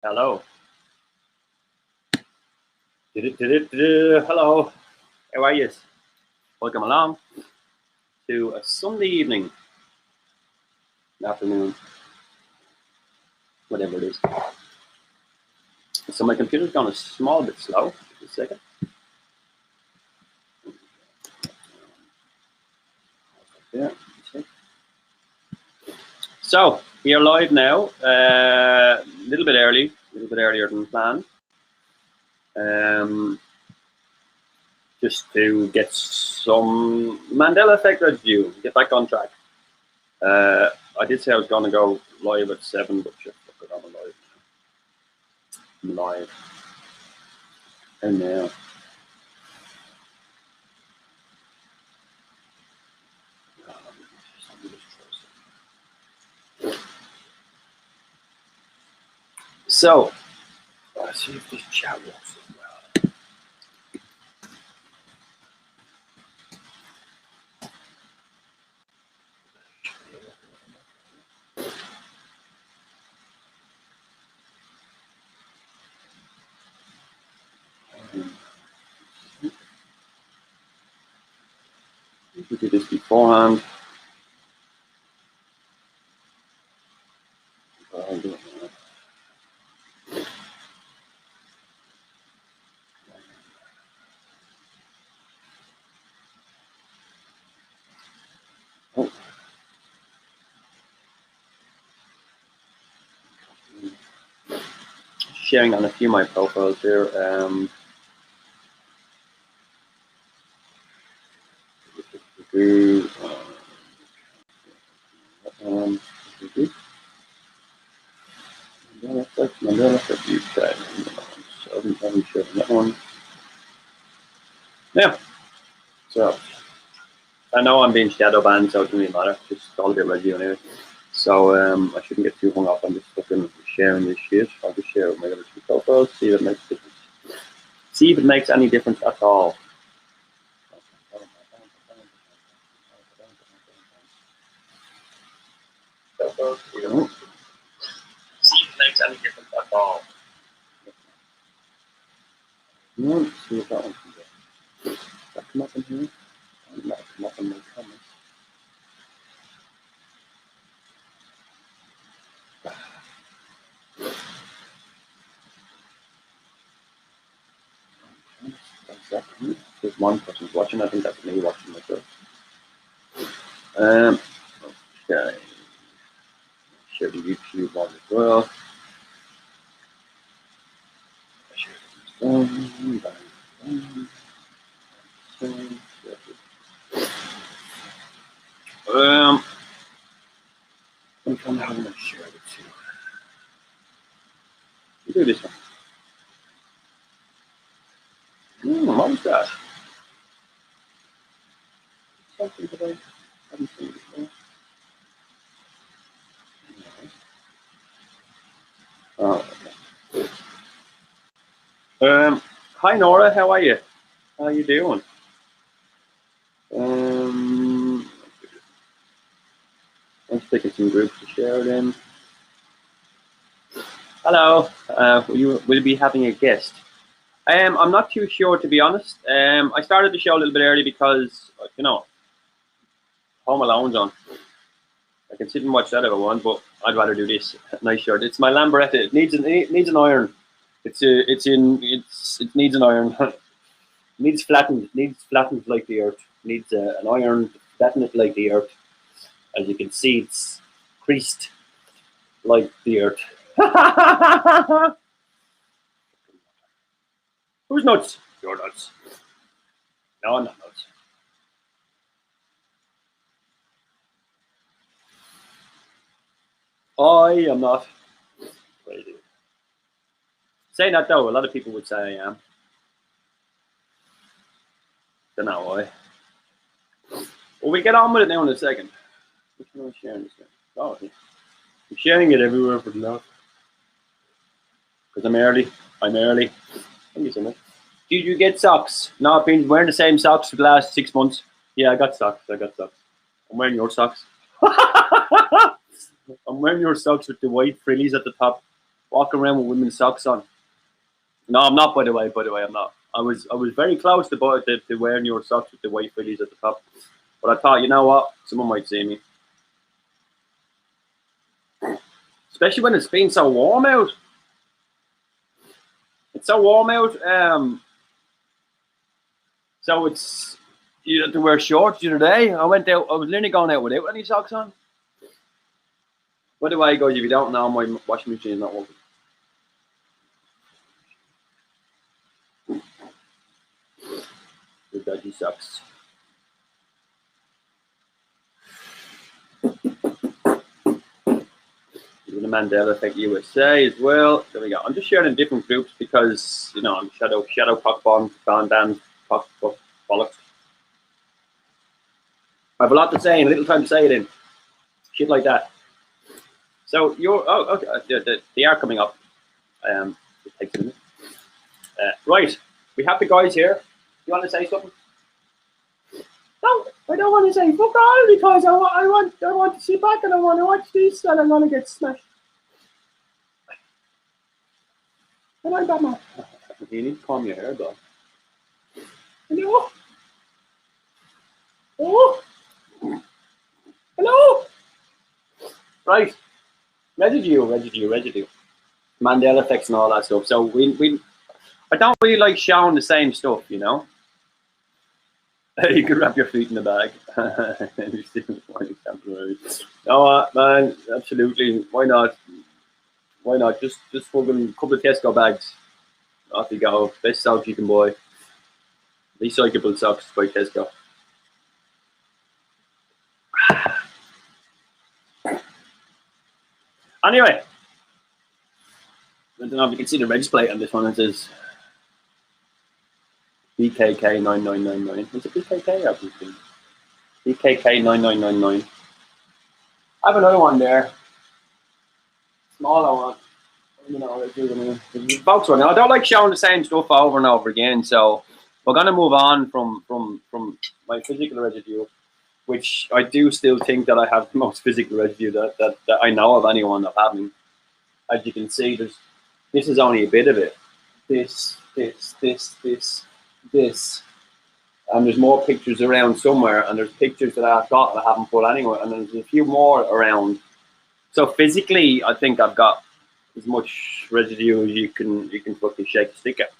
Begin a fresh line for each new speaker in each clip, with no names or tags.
Hello. Hello. How are you? Welcome along to a Sunday evening, afternoon, whatever it is. So my computer's gone a small bit slow. Just a second. Yeah. So we are live now. A little bit earlier than planned. Just to get some Mandela effect residue, get back on track. I did say I was going to go live at 7, but just look it on live. I'm live. And now. So, let's see if this chat works as well. We did this beforehand. Oh. Sharing on a few of my profiles here. Mandela effect UK. So I'm sharing that one. Yeah. So I know I'm being shadow banned, so it doesn't really matter. Just all a bit ready anyway. So I shouldn't get too hung up on just fucking sharing this shit. I'll just share it with my other two profiles, see if it makes a difference. See if it makes any difference at all. See if it makes any difference at all. Let's see if that one can go. Does that come up in here? That come up in my comments. There's one person's watching. I think that's me watching myself. Okay. Share the YouTube one as well. I'm trying to have a share it too. You do this one. What was that? Something that I haven't seen before. Oh, okay. Hi Nora, how are you? How are you doing? I'm picking some groups to share it in. Hello, will you be having a guest? I'm not too sure, to be honest. I started the show a little bit early because, you know, Home Alone's on. I can sit and watch that if I want, but I'd rather do this. Nice shirt. It's my Lambretta. It needs an iron. It needs an iron. Needs flattened like the earth. Needs an iron to flatten it like the earth. As you can see, it's creased like the earth. Who's nuts? You're nuts. No, I'm not nuts. I am not. Saying that though, a lot of people would say I am. Don't know why. Well, we get on with it now in a second. Which one am I sharing this with? Oh, I'm sharing it everywhere for now. Because I'm early. Thank you so much. Did you get socks? No, I've been wearing the same socks for the last 6 months. Yeah, I got socks. I'm wearing your socks. I'm wearing your socks with the white frillies at the top. walking around with women's socks on. No, I'm not. By the way, I'm not. I was very close to wearing your socks with the white frillies at the top, but I thought, you know what, someone might see me, especially when it's been so warm out. It's so warm out. So it's you have to wear shorts the other day. I went out. I was literally going out without any socks on. By the way, guys, if you don't know, my washing machine is not working. The dodgy socks. The Mandela Effect USA as well. There we go. I'm just sharing in different groups because, you know, I'm shadow cock bomb, dan, cock bollocks. I have a lot to say and a little time to say it in. Shit like that. So you're okay. They are coming up. It takes a minute. Right, we have the guys here. You want to say something? No, I don't want to say fuck all because I want to sit back and I want to watch this and I'm gonna get smashed. And I'm Batman. You need to comb your hair though. Hello? Oh? Hello? Right. Residue. Mandela effects and all that stuff. So I don't really like showing the same stuff, you know. You could wrap your feet in the bag. No, man, absolutely. Why not? Why not? Just fucking a couple of Tesco bags. Off you go. Best socks you can buy. Recyclable socks by Tesco. Anyway, I don't know if you can see the reg plate on this one. It says BKK 9999. Is it BKK? BKK 9999. I have another one there. Smaller one. You know, the box one. I don't like showing the same stuff over and over again. So we're gonna move on from my physical residue, which I do still think that I have the most physical residue that I know of anyone of having. As you can see, this is only a bit of it. This, and there's more pictures around somewhere, and there's pictures that I've got that I haven't put anywhere, and there's a few more around. So physically, I think I've got as much residue as you can fucking shake a stick at.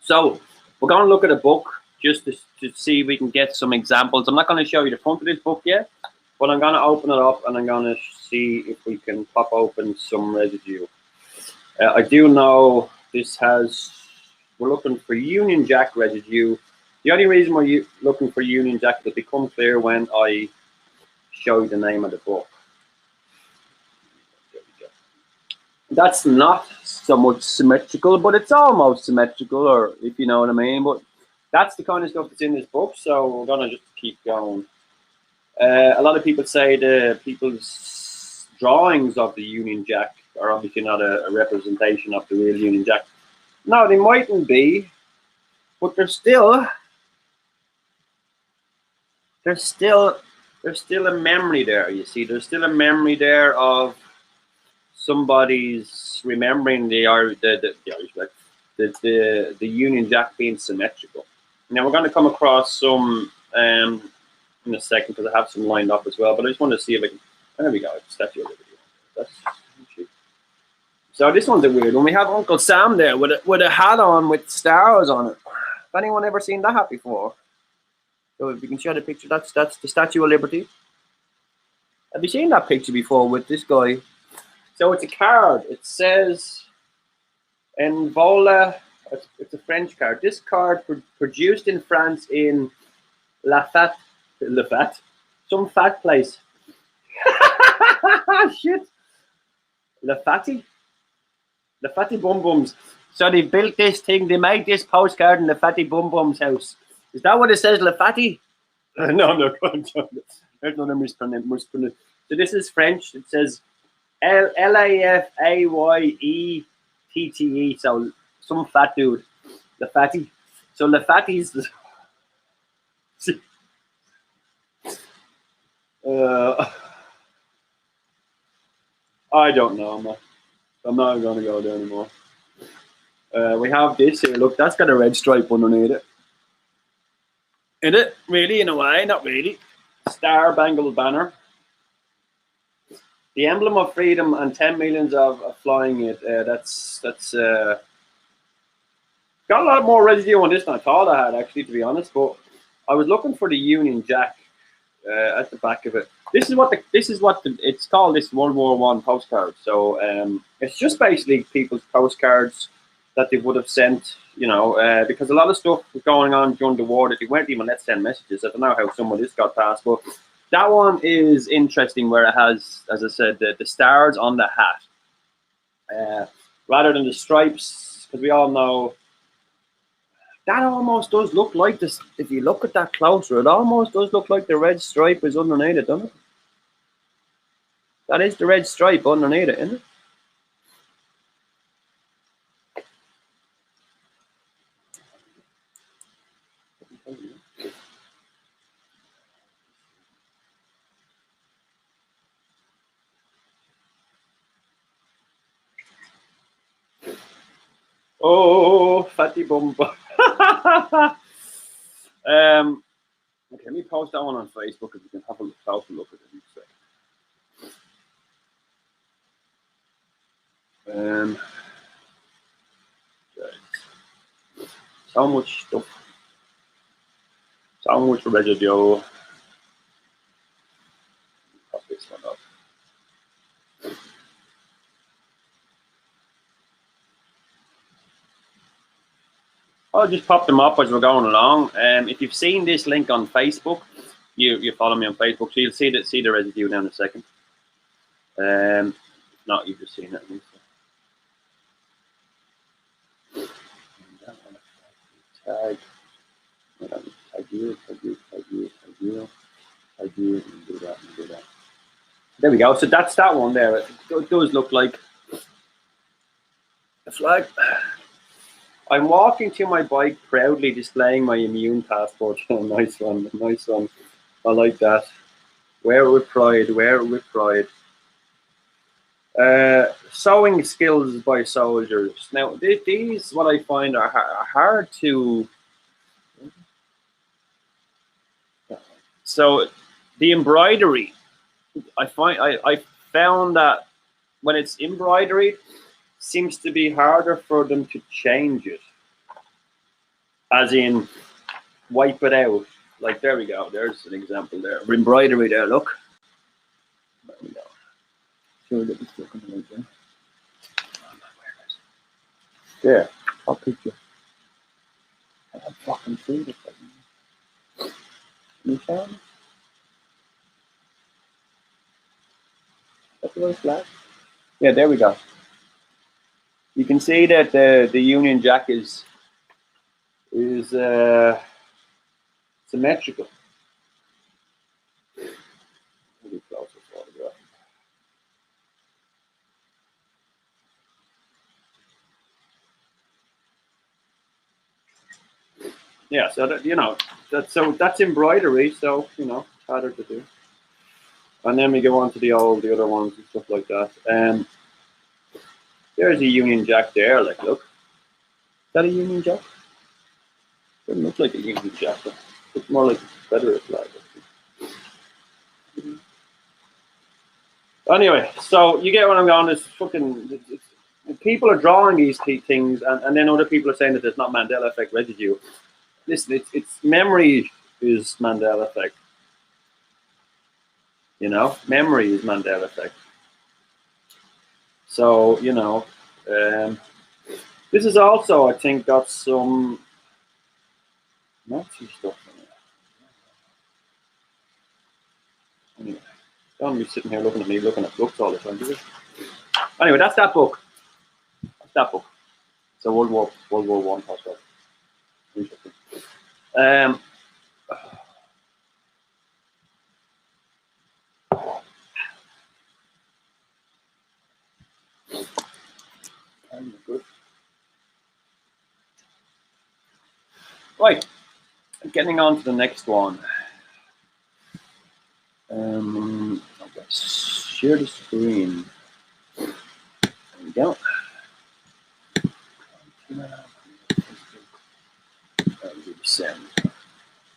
So we're going to look at a book just to see if we can get some examples. I'm not going to show you the front of this book yet, but I'm going to open it up and I'm going to see if we can pop open some residue. I do know we're looking for Union Jack residue. The only reason we're looking for Union Jack will become clear when I show you the name of the book. That's not so much symmetrical, but it's almost symmetrical, or if you know what I mean. But that's the kind of stuff that's in this book, so we're gonna just keep going. A lot of people say the people's drawings of the Union Jack are obviously not a representation of the real Union Jack. No, they mightn't be, but there's still a memory there. You see, there's still a memory there of somebody's remembering the Union Jack being symmetrical. Now we're going to come across some in a second because I have some lined up as well. But I just want to see if I can. There we go. Statue of Liberty. So this one's a weird one. We have Uncle Sam there with a hat on with stars on it. Have anyone ever seen that hat before? So if you can show the picture, that's the Statue of Liberty. Have you seen that picture before with this guy? So it's a card. It says En Vola. It's a French card. This card produced in France in La Fat, some fat place. Shit. La Fatty Bum Bums. So they built this thing. They made this postcard in La Fatty Bum Bums house. Is that what it says, La Fatty? No, I'm not going to. There's another mispronunciation. So this is French. It says LAFAYETTE. So some fat dude, the fatty. So the fatties. I don't know, man. I'm not going to go there anymore. We have this here. Look, that's got a red stripe underneath it. Is it? Really? In a way? Not really. Star Spangled Banner. The emblem of freedom and 10 millions of flying it. That's got a lot more residue on this than I thought I had, actually, to be honest. But I was looking for the Union Jack at the back of it. This is what it's called. This World War I postcard. So it's just basically people's postcards that they would have sent. You know, because a lot of stuff was going on during the war that they weren't even let's send messages. I don't know how some of this got passed, but that one is interesting where it has, as I said, the stars on the hat rather than the stripes, because we all know that almost does look like this. If you look at that closer, it almost does look like the red stripe is underneath it, doesn't it? That is the red stripe underneath it, isn't it? Oh, fatty bumper. Okay, let me post that one on Facebook if you can have a closer look at it. So much stuff. So much residue. Pop this one up. I'll just pop them up as we're going along. If you've seen this link on Facebook, you follow me on Facebook, so you'll see the residue down in a second. If not, you've just seen it. Tag. Tag you, and do that. There we go. So that's that one there. It does look like a flag. I'm walking to my bike proudly displaying my immune passport. Oh, nice one, nice one. I like that. Wear it with pride, wear it with pride. Sewing skills by soldiers. Now, these, what I find, are hard to... So, the embroidery, I found that when it's embroidery, seems to be harder for them to change it. As in, wipe it out. Like, there we go. There's an example there. Embroidery there, look. There we go. Sure that it's looking like that. There. I'll picture. I have fucking seen it. Can you show me? That's a little flat. Yeah, there we go. You can see that the Union Jack is symmetrical. Maybe closer photograph. Yeah, so that, you know, that's embroidery, so you know, it's harder to do. And then we go on to the other ones and stuff like that. There's a Union Jack there. Like, look, is that a Union Jack? Doesn't look like a Union Jack. But it's more like a Confederate flag. Anyway, so you get what I'm going. This fucking people are drawing these things, and then other people are saying that there's not Mandela effect residue. Listen, it's memory is Mandela effect. You know, memory is Mandela effect. So, you know, this is also, I think, got some Nazi stuff in it. Anyway, don't be sitting here looking at me, looking at books all the time, do you? Anyway, that's that book. That's that book. It's a World War I postcard. Interesting. Good. Right, getting on to the next one. Okay. Share the screen. And go.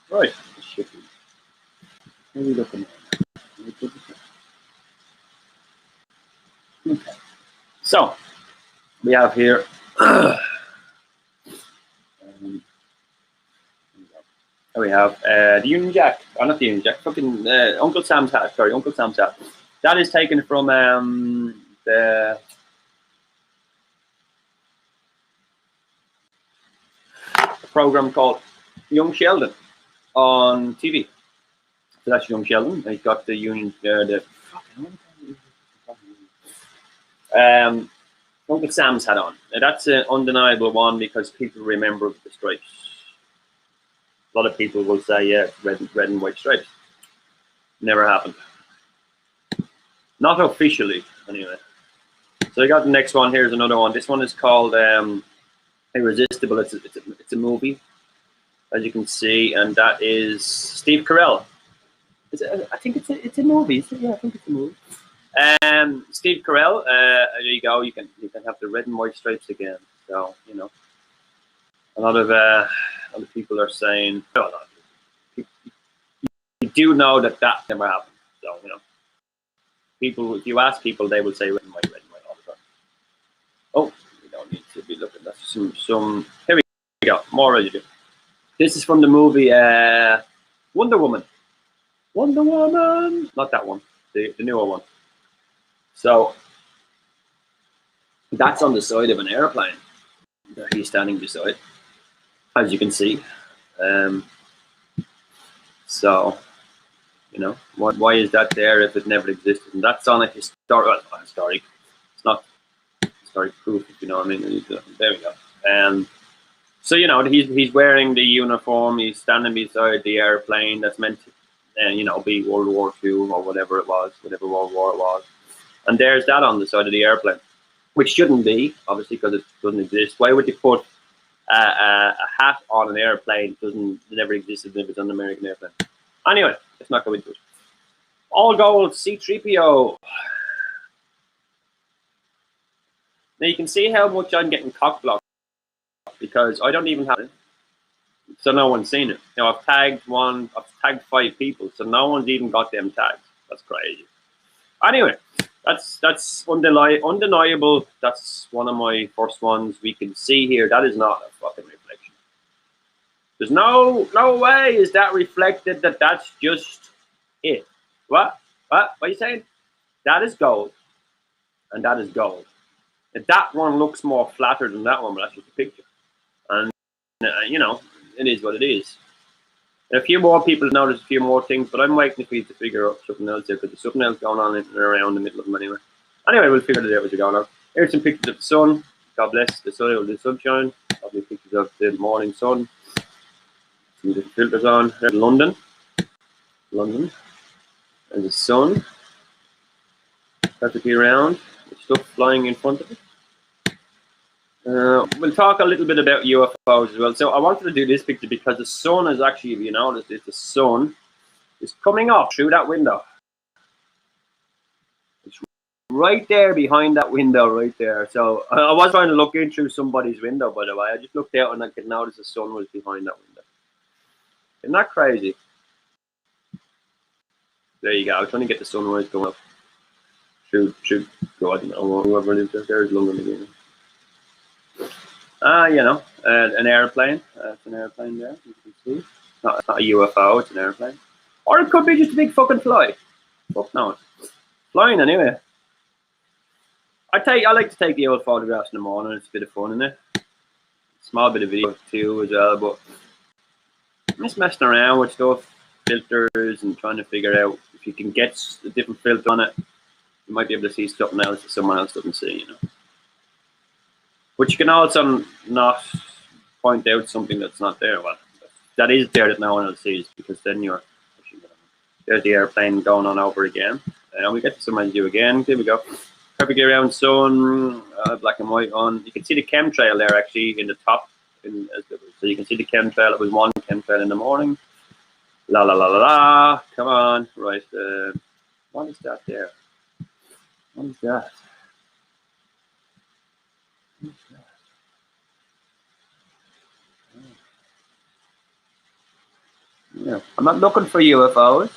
Right. What are we looking at? Okay. So we have here. We have the Union Jack. Oh, not the Union Jack. Fucking Uncle Sam's hat. Sorry, Uncle Sam's hat. That is taken from the program called Young Sheldon on TV. So that's Young Sheldon. He's got the Union, Uncle Sam's hat on. Now that's an undeniable one because people remember the stripes. A lot of people will say, yeah, red and white stripes. Never happened. Not officially, anyway. So I got the next one. Here's another one. This one is called Irresistible. It's a movie, as you can see, and that is Steve Carell. I think it's a movie. Yeah, I think it's a movie. Steve Carell. There you go. You can have the red and white stripes again. So you know, a lot of people are saying, no, you do know that never happened. So you know, people. If you ask people, they will say red and white all the time. Oh, we don't need to be looking at some. Here we go. More residue. This is from the movie Wonder Woman. Wonder Woman. Not that one. The newer one. So that's on the side of an airplane that he's standing beside, as you can see. So, you know, why is that there if it never existed? And that's on a historic. It's not historic proof, if you know what I mean. There we go. So you know, he's wearing the uniform. He's standing beside the airplane that's meant to, you know, be World War II or whatever it was, whatever World War it was. And there's that on the side of the airplane, which shouldn't be, obviously, because it doesn't exist. Why would you put a hat on an airplane? It never existed if it's on an American airplane. Anyway, let's not go into it. All gold C-3PO. Now you can see how much I'm getting cock blocked because I don't even have it, so no one's seen it. You know, I've tagged 5 people, so no one's even got them tags. That's crazy. Anyway, that's undeniable. That's one of my first ones. We can see here that is not a fucking reflection. There's no way is that reflected. That's just it. What are you saying? That is gold, and that is gold. And that one looks more flatter than that one, but that's just a picture. And you know, it is what it is. And a few more people noticed a few more things, but I'm waiting for you to figure out something else here because there's something else going on in and around the middle of them anyway. Anyway, we'll figure it out as we go on. Here's some pictures of the sun. God bless the sun or the sunshine. Lovely pictures of the morning sun. Some different filters on. There's London. There's the sun. Perfectly round. With stuff flying in front of it. We'll talk a little bit about UFOs as well. So I wanted to do this picture because the sun is actually, if you notice, the sun is coming up through that window. It's right there behind that window right there. So I was trying to look in through somebody's window, by the way. I just looked out and I could notice the sun was behind that window. Isn't that crazy? There you go. I was trying to get the sunrise going up. Shoot. Go, I don't know, whoever lives there. There's London again. You know, an airplane. It's an airplane there, you can see. It's not a UFO, it's an airplane. Or it could be just a big fucking fly. Fuck no. Flying anyway. I like to take the old photographs in the morning. It's a bit of fun, isn't it? Small bit of video too as well, but I'm just messing around with stuff, filters, and trying to figure out if you can get a different filter on it. You might be able to see something else that someone else doesn't see, you know. But you can also not point out something that's not there. Well, that is there that no one else sees, because then you're. There's the airplane going on over again, and we get to some residue again. Here we go. Perfectly round sun, black and white on. You can see the chemtrail there actually in the top. So you can see the chemtrail. It was one chemtrail in the morning. La la la la la. Come on, right? What is that there? What is that? Yeah, I'm not looking for UFOs.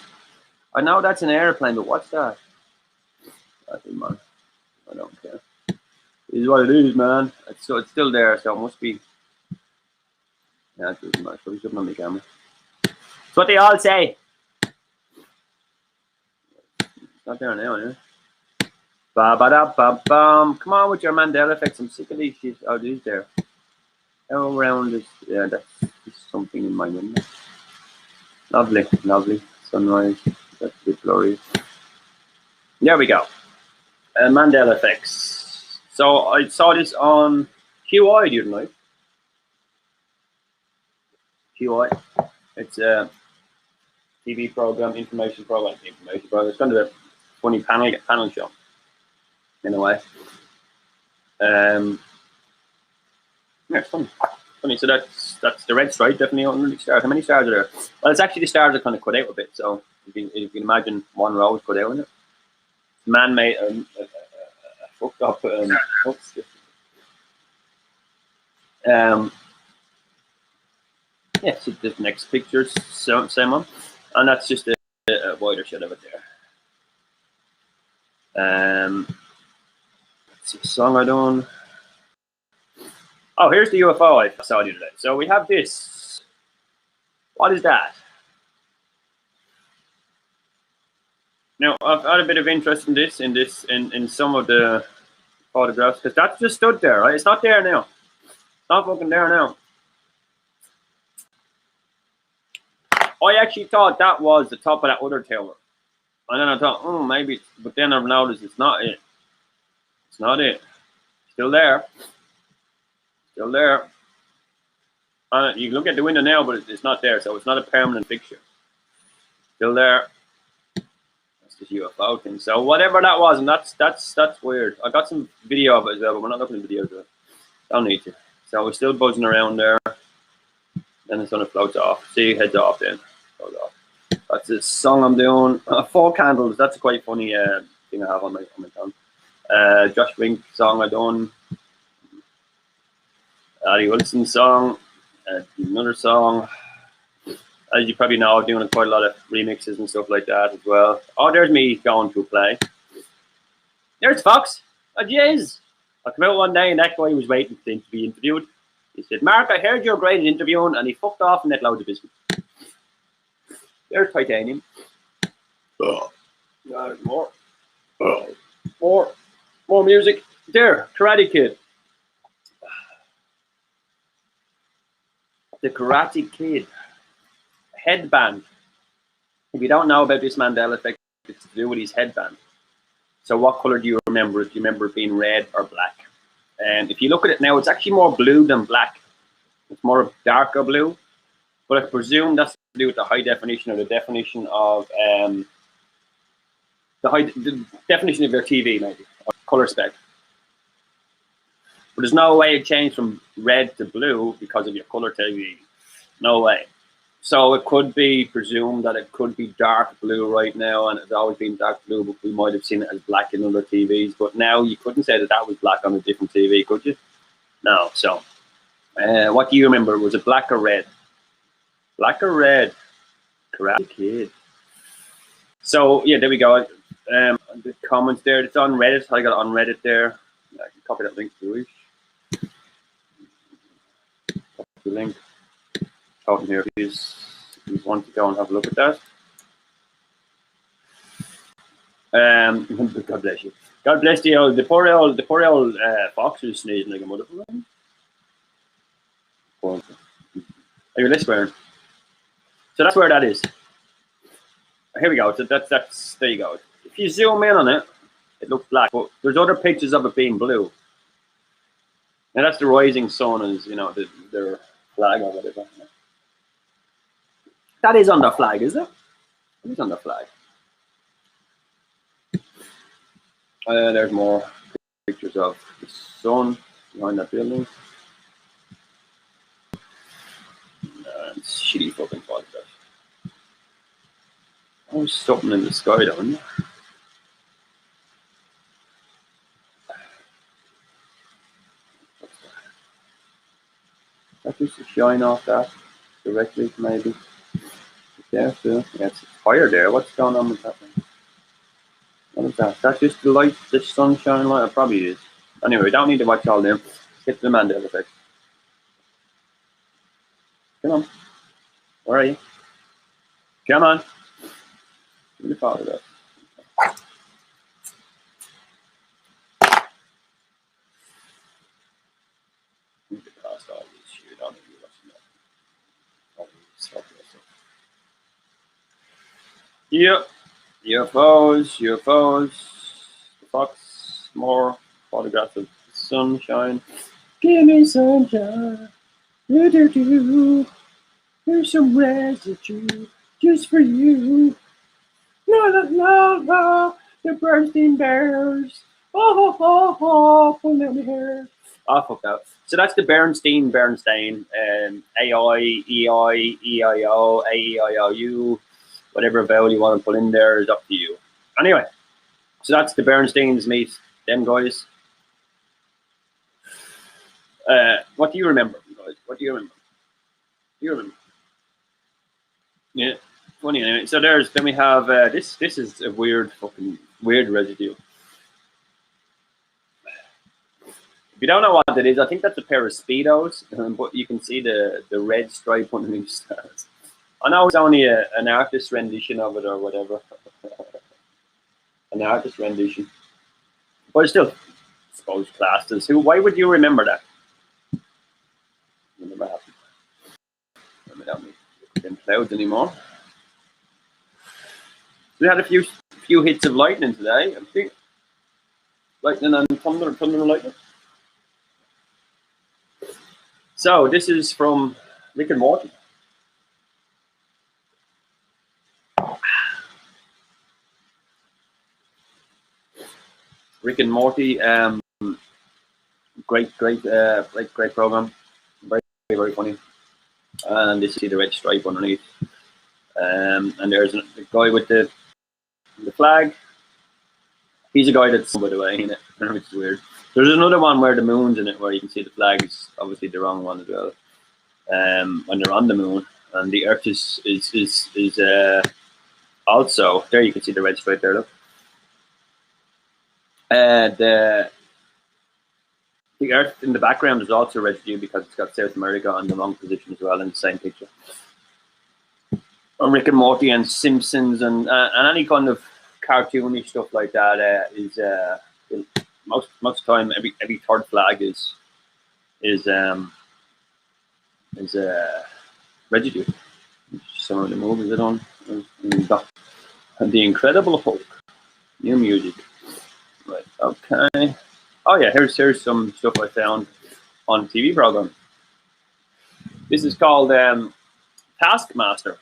I know that's an airplane, but what's that? Nothing, man. I don't care. It is what it is, man. It's still there, so it must be. Yeah, it doesn't matter. Probably something on the camera. It's what they all say. It's not there now, yeah. Ba ba da ba bum. Come on with your Mandela effects. I'm sick of these shit. Oh, these there. All around this. Yeah, that's something in my window. Lovely, lovely. Sunrise. That's a bit blurry. There we go. Mandela effects. So I saw this on QI the other night. QI. It's a TV program, information program. It's kind of a funny panel show in a way. Yeah, it's funny. Funny. So that's the red stripe. Definitely 100 stars. How many stars are there? Well, it's actually the stars are kind of cut out a bit. So you can imagine one row is cut out in it. Man made fucked up. Yeah, so the next picture's same one, and that's just a wider shot of it there. It's a song I done. Oh, here's the UFO I saw the other day. So we have this. What is that? Now I've had a bit of interest in this, in some of the photographs, because that's just stood there, right? It's not there now. It's not fucking there now. I actually thought that was the top of that other tower. And then I thought, oh, maybe, but then I've noticed it's not it. It's not it. Still there. Still there. You can look at the window now, but it's not there, so it's not a permanent fixture. Still there. That's this UFO thing. So whatever that was, and that's weird. I got some video of it as well, but we're not looking at videos of it. Don't need to. So we're still buzzing around there. Then it's gonna float off. See, heads off then. Float off. That's a song I'm doing. 4 candles. That's a quite funny thing I have on my phone. Josh Wink song I done. Addie Wilson song. Another song. As you probably know, I'm doing quite a lot of remixes and stuff like that as well. Oh, there's me going to play. There's Fox. Oh, jeez. I came out one day and that guy was waiting to be interviewed. He said, Mark, I heard you're great at interviewing, and he fucked off and ate loads of biscuits. There's Titanium. Oh, there's more. Oh, more music. There, Karate Kid. The Karate Kid. Headband. If you don't know about this Mandela effect, it's to do with his headband. So what color do you remember? Do you remember it being red or black? And if you look at it now, it's actually more blue than black. It's more darker blue. But I presume that's to do with the high definition, or the definition of the definition of your TV, maybe, or color spec. But there's no way it changed from red to blue because of your color TV. No way. So it could be presumed that it could be dark blue right now, and it's always been dark blue, but we might have seen it as black in other TVs. But now you couldn't say that that was black on a different TV, could you? No. So what do you remember? Was it black or red? Black or red? Karate Kid. So yeah, there we go. The comments there. It's on Reddit. I got it on Reddit there. I can copy that link to it. Copy the link. Talking here, if you want to go and have a look at that. God bless you. God bless the poor old fox who's sneezing like a motherfucker. Are you listening? So that's where that is. Here we go. So that's there you go. If you zoom in on it, it looks black, but there's other pictures of it being blue. And that's the rising sun, as you know, their flag or whatever. That is on the flag, is it? It is on the flag. There's more pictures of the sun behind that building. It's shitty fucking photograph. Oh, something in the sky down there. That used to shine off that directly, maybe. There, too. Yeah, it's higher there. What's going on with that one? What is that? That's just the light, the sunshine light? It probably is. Anyway, we don't need to watch all them. Let's get to the Mandela effect. Come on. Where are you? Come on. Give me the follow that. Need to cast all this shit. I don't need to watch that. Yep. UFOs. The fox. More photographs of sunshine. Give me sunshine. Do. Here's some residue just for you. La la la la. The Bernstein Bears. Pulling out my hair. Oh, fuck that. So that's the Bernstein, AI, EI, EIO, AEIOU, whatever vowel you want to put in there is up to you. Anyway, so that's the Bernsteins meet them guys. What do you remember, guys? What do you remember? Yeah, funny anyway. So then we have this is a weird residue. If you don't know what it is, I think that's a pair of Speedos, but you can see the red stripe underneath stars. I know it's only an artist rendition of it or whatever. An artist rendition. But it's still, I suppose, classed as who. Why would you remember that? Never happened. I don't need them clouds anymore. We had a few hits of lightning today, I think. Lightning and thunder and lightning. So this is from Rick and Morty. Rick and Morty, great program, very funny. And this is the red stripe underneath. And there's a guy with the flag. He's a guy that's, by the way, in it, which is weird. There's another one where the moon's in it, where you can see the flag is obviously the wrong one as well. When they're on the moon, and the Earth is also there. You can see the red stripe there. Look, the Earth in the background is also residue because it's got South America on the wrong position as well in the same picture. And Rick and Morty and Simpsons and any kind of cartoony stuff like that is most of the time every third flag is residue. Some of the movies are on. And the Incredible Hulk, new music. Right. Okay. Oh yeah, here's some stuff I found on a TV program. This is called Taskmaster.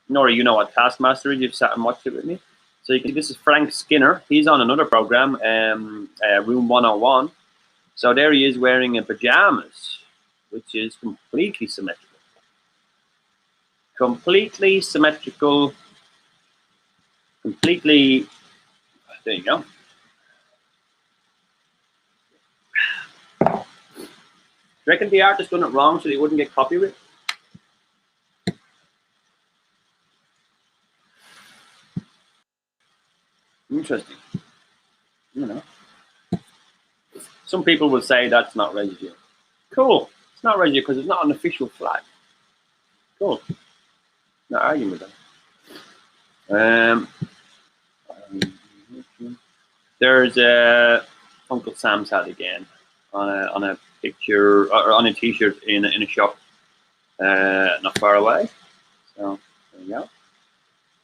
Nora, you know what Taskmaster is? You've sat and watched it with me. So this is Frank Skinner. He's on another program, Room 101. So there he is wearing a pajamas, which is completely symmetrical. Completely symmetrical. Completely. There you go. Do you reckon the artist done it wrong so they wouldn't get copyright? Interesting. You know. Some people will say that's not residue. Cool. It's not residue because it's not an official flag. Cool. Not arguing with that. There's Uncle Sam's hat again on a picture or on a T-shirt in a shop not far away. So there you go.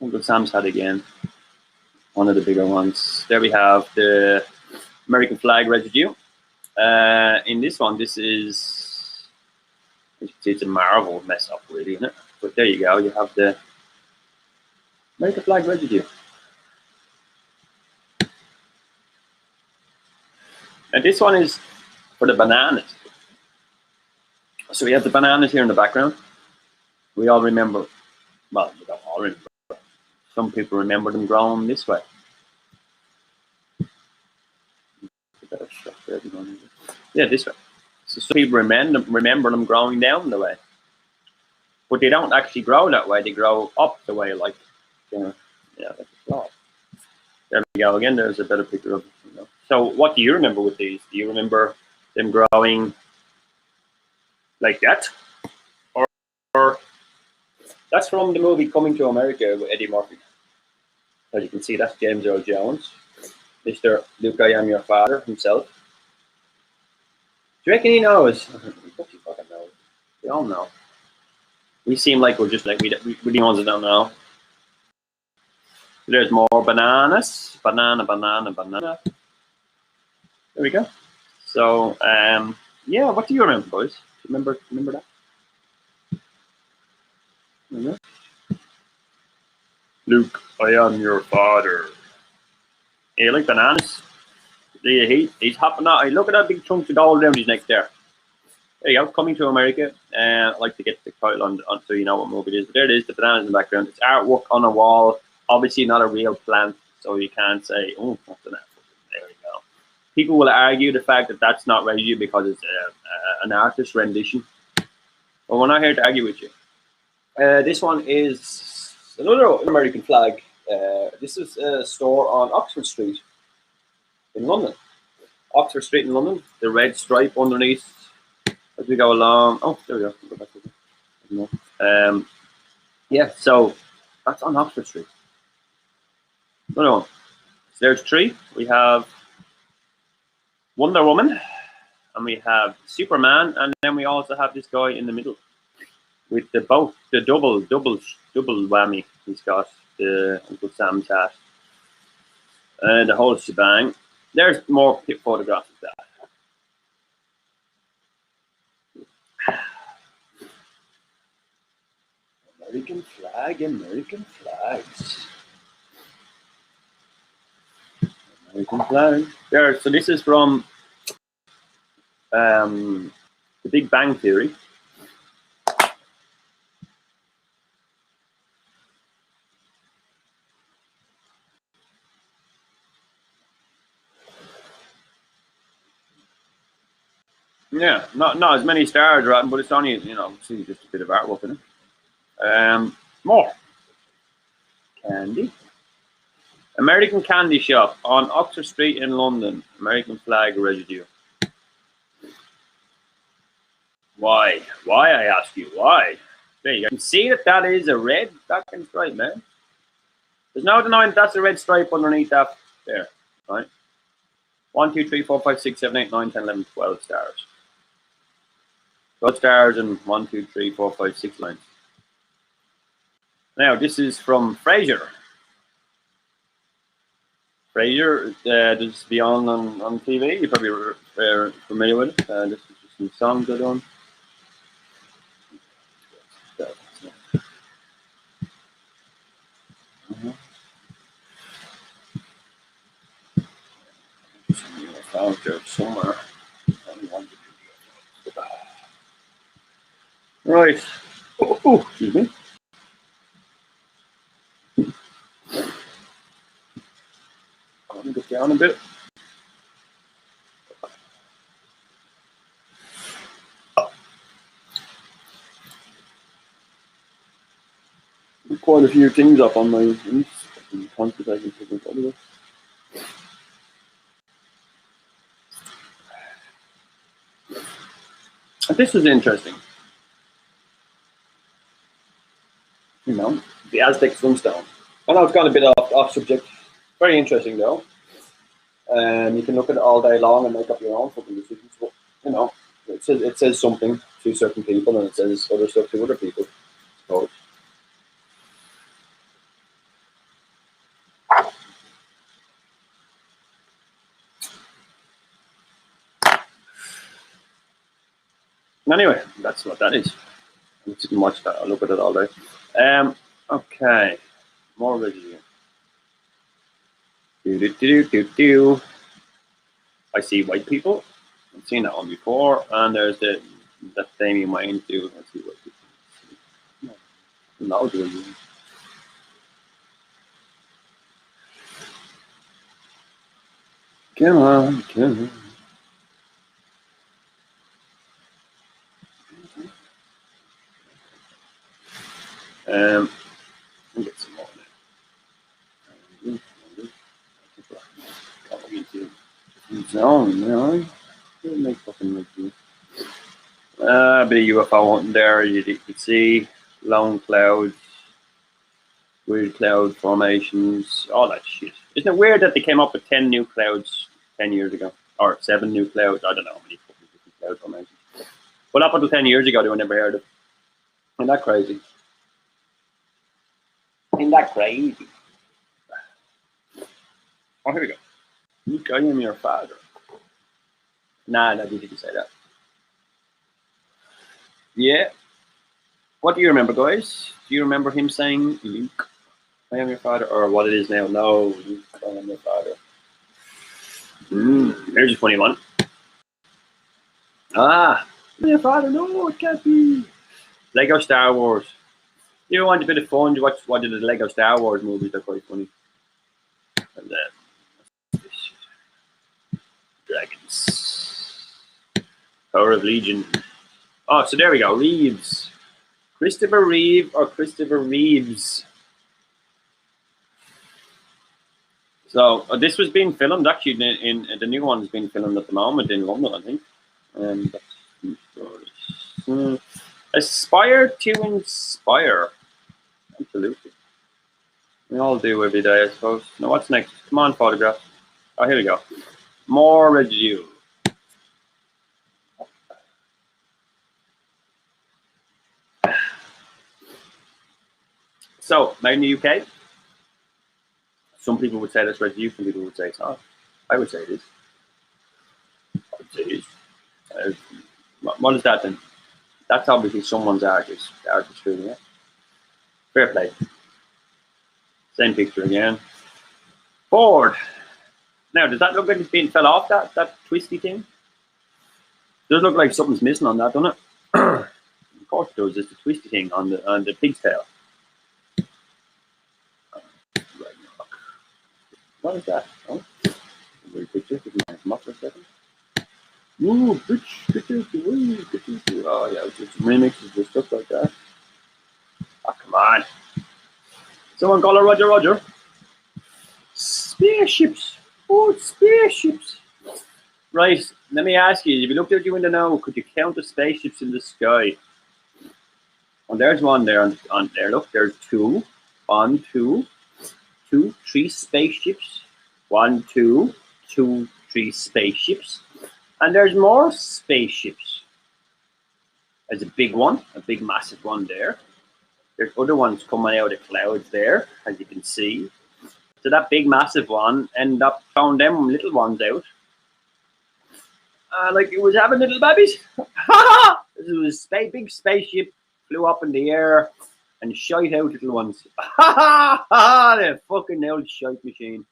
Uncle Sam's hat again. One of the bigger ones. There we have the American flag residue. In this one, this is, it's a Marvel mess up, really, isn't it? But there you go. You have the American flag residue. And this one is for the bananas. So we have the bananas here in the background. We all remember, well, we don't all remember. Some people remember them grown this way. Yeah, this way. So some people remember them growing down the way, but they don't actually grow that way. They grow up the way, like, you know, yeah, like a flower. There we go again. There's a better picture of it. You know. So what do you remember with these? Do you remember them growing like that, or that's from the movie Coming to America with Eddie Murphy? As you can see, that's James Earl Jones, Mr. Luke, I am your father himself. Do you reckon he knows? Of course he fucking knows. We all know. We seem like we're just like we're the ones that don't know. There's more bananas. Banana. There we go. So, yeah, what do you remember, boys? Remember that? Remember? Luke, I am your father. Yeah, you like bananas? He's hopping out. Look at that big chunk of gold around his neck there. There you go. Coming to America. I'd like to get the title on so you know what movie it is. But there it is, the bananas in the background. It's artwork on a wall. Obviously not a real plant, so you can't say, oh, that's an apple. There we go. People will argue the fact that that's not Residue because it's an artist rendition. But we're not here to argue with you. This one is another American flag. This is a store on Oxford Street in London. Oxford Street in London. The red stripe underneath as we go along. Oh, there we go. Go back to it. Yeah, so that's on Oxford Street. Another one. So there's three. We have Wonder Woman, and we have Superman, and then we also have this guy in the middle with the double whammy. He's got the Uncle Sam's hat and the whole shebang. There's more photographs of that. American flag, American flags. American flag. There, so this is from The Big Bang Theory. Yeah, not as many stars, right? But it's only, you know, see just a bit of artwork in it. More candy. American candy shop on Oxford Street in London. American flag residue. Why? Why, I ask you? Why? There you can see that is a red black and stripe, man. There's no denying that's a red stripe underneath that there, right? 1, 2, 3, 4, 5, 6, 7, 8, 9, 10, 11, 12 stars. 12 stars and 1, 2, 3, 4, 5, 6 lines. Now, this is from Frasier. Frasier, this be on TV. You're probably familiar with it. This is just some songs I done. I found there somewhere. Right. Oh, excuse me. Let me get down a bit. Quite a few things up on my this is interesting. You know, the Aztec Sunstone. I know it's gone a bit off subject. Very interesting though. You can look at it all day long and make up your own fucking decisions. But, you know, it says something to certain people and it says other stuff to other people. So, anyway, that's what that is. You can watch that. I'll look at it all day. Okay, more residue. I see white people. I've seen that one before, and there's that thing you might do. Let's see what people. No, come on. I'll get some more now. Coming into the zone, you know. Make fucking review. A bit of UFO hunting there. You can see long clouds, weird cloud formations, all that shit. Isn't it weird that they came up with 10 new clouds 10 years ago? Or 7 new clouds? I don't know how many fucking different cloud formations. But up until 10 years ago, they were never heard of. Isn't that crazy? Isn't that crazy? Oh, here we go. Luke, I am your father. Nah, no, you didn't say that. Yeah. What do you remember, guys? Do you remember him saying, Luke, I am your father? Or what it is now? No, Luke, I am your father. There's a funny one. Ah, I'm your father. No, it can't be. Lego Star Wars. You want a bit of fun? You watch one of the Lego Star Wars movies. They're quite funny. And dragons. Power of Legion. Oh, so there we go. Reeves. Christopher Reeve or Christopher Reeves. So this was being filmed actually in the new one is being filmed at the moment in London, I think. Aspire to inspire. Absolutely. We all do every day, I suppose. Now what's next? Come on, photograph. Oh, here we go. More residue. So, made in the UK. Some people would say that's residue, some people would say it's not. I would say it is. I would say it is. What is that then? That's obviously someone's artistry, yeah? Fair play. Same picture again. Ford. Now, does that look like it's being fell off, that twisty thing? Does look like something's missing on that, doesn't it? Of course it does. It's the twisty thing on the pig's tail. What is that? Oh, weird picture. Come up for a second. Ooh, bitch. Oh, yeah, it's just remixes and stuff like that. Oh, come on. Someone call her Roger. Spaceships. Oh, spaceships. Right, let me ask you, if you looked out your window now, could you count the spaceships in the sky? And there's one there on there. Look, there's 2. 1, 2, 2, 3 spaceships. 1, 2, 2, 3 spaceships. And there's more spaceships. There's a big one, a big massive one there. There's other ones coming out of the clouds there, as you can see. So that big massive one ended up throwing them little ones out. Like it was having little babies. This was a big spaceship, flew up in the air and shite out little ones. The fucking old shite machine.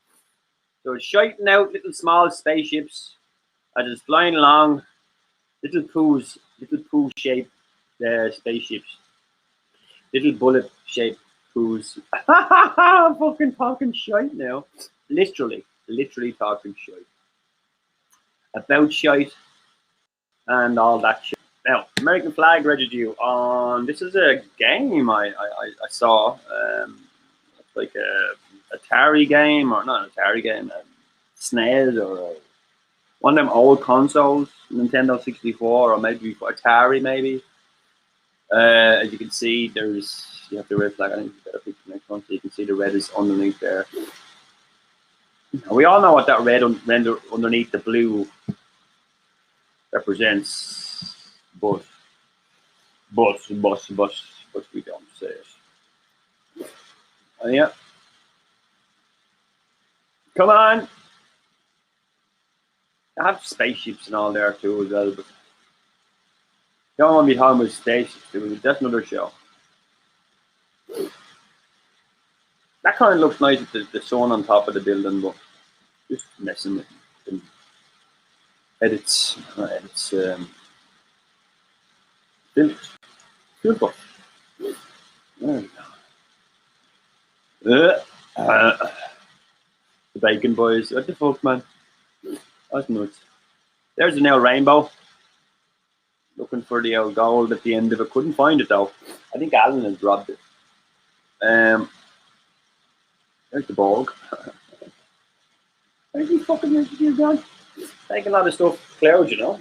So it's shiting out little small spaceships as it's flying along, little poo shaped spaceships, little bullet shaped poos. Fucking talking shite now. Literally talking shite. About shite and all that shit. Now, American flag residue on this is a game I saw. It's like a Atari game, or not an Atari game, a SNES or one of them old consoles, Nintendo 64 or maybe Atari maybe. As you can see, you have the red flag. I think you better pick the next one so you can see the red is underneath there. We all know what that red underneath the blue represents, but we don't say it. Yeah. Come on. I have spaceships and all there too as well, but you don't want to be talking about spaceships. That's another show. That kind of looks nice with the sun on top of the building, but just messing with them. Edits. Filters. There we go. The bacon boys. What the fuck, man? That's nuts. There's an old rainbow. Looking for the old gold at the end of it. Couldn't find it though. I think Alan has robbed it. There's the Borg. Where's he fucking Residue gone? Taking a lot of stuff clouds, you know.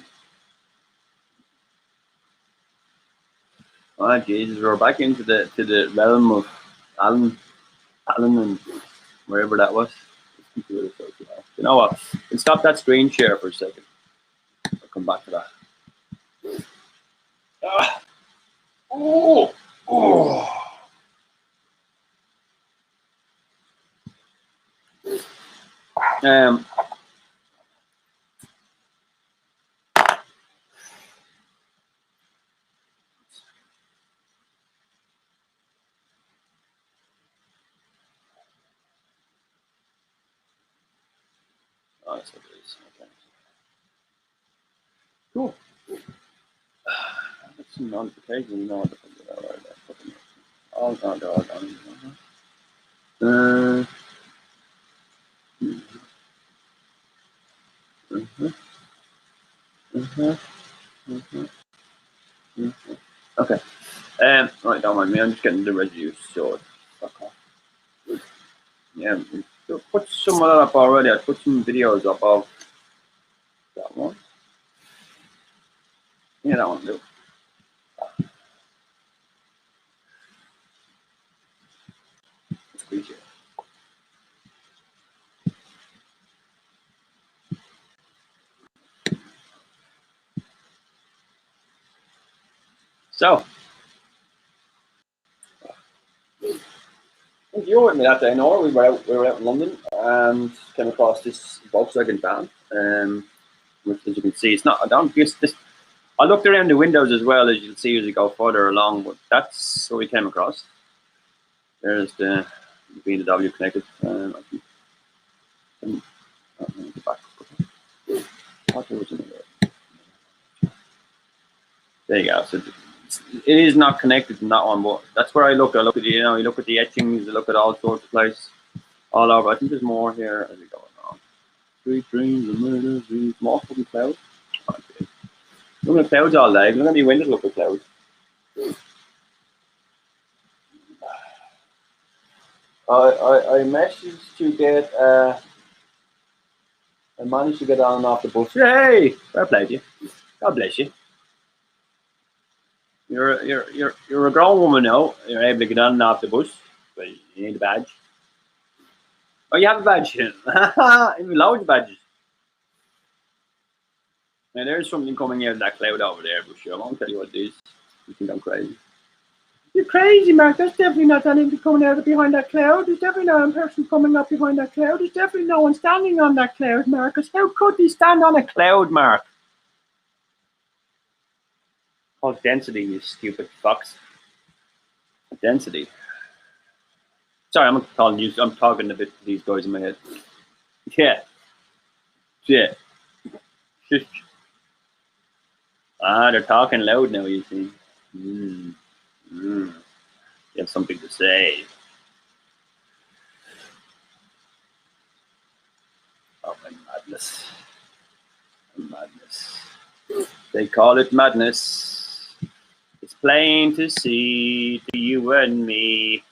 Oh Jesus, we're back into the realm of Alan and wherever that was. You know what? We'll stop that screen share for a second. I'll come back to that. Oh. Oh, that's what it is. Okay. Cool. That's some notifications, you know what the fuck is that? Oh, God, oh, God. Okay. Right, don't mind me. I'm just getting the residue sorted. Fuck off. Yeah, put some of that up already. I put some videos up of that one. Yeah, that one do. It's creature. So, you were with me that day, Nora. We were out in London and came across this Volkswagen van. Which, as you can see, it's not. I don't guess this. I looked around the windows as well, as you'll see as you go further along. But that's what we came across. There's the BMW connected. I can get back. What was in there? There you go. So it is not connected in that one, but that's where I look. I look at you look at the etchings, you look at all sorts of places, all over. I think there's more here as we go along. Sweet dreams and murder, more fucking clouds. Okay. Look at the clouds all day. Look at the windows. Look at the clouds. I messaged to get. I managed to get on and off the bus. Hey, fair play to you. God bless you. You're a grown woman now. You're able to get on and off the bus, but you need a badge. Oh, you have a badge. You have loads of badges. Now there's something coming out of that cloud over there, but sure, I won't tell you what it is. You think I'm crazy? You're crazy, Mark. There's definitely not anything coming out of behind that cloud. There's definitely not a person coming up behind that cloud. There's definitely no one standing on that cloud, Marcus. How could they stand on a cloud, Mark? Oh, density, you stupid fucks. Density. Sorry, I'm calling you. I'm talking a bit to these guys in my head. Yeah. Yeah. They're talking loud now, you see. You have something to say. Oh, my madness. Madness. They call it madness. It's plain to see to you and me.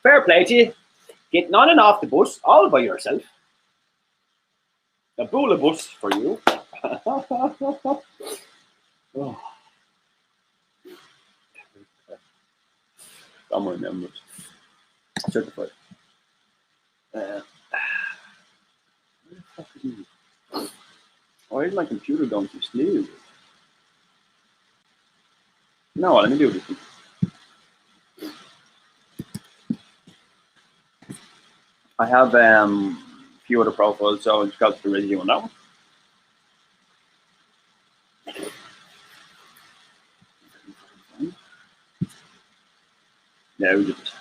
Fair play to you. Getting on and off the bus all by yourself. A bowl of bus for you. Oh. I'm remembered. Certified. Where the fuck is he? Why is my computer going to sleep? No, let me do this. I have a few other profiles, so it's got the residue on that one. Loads of it.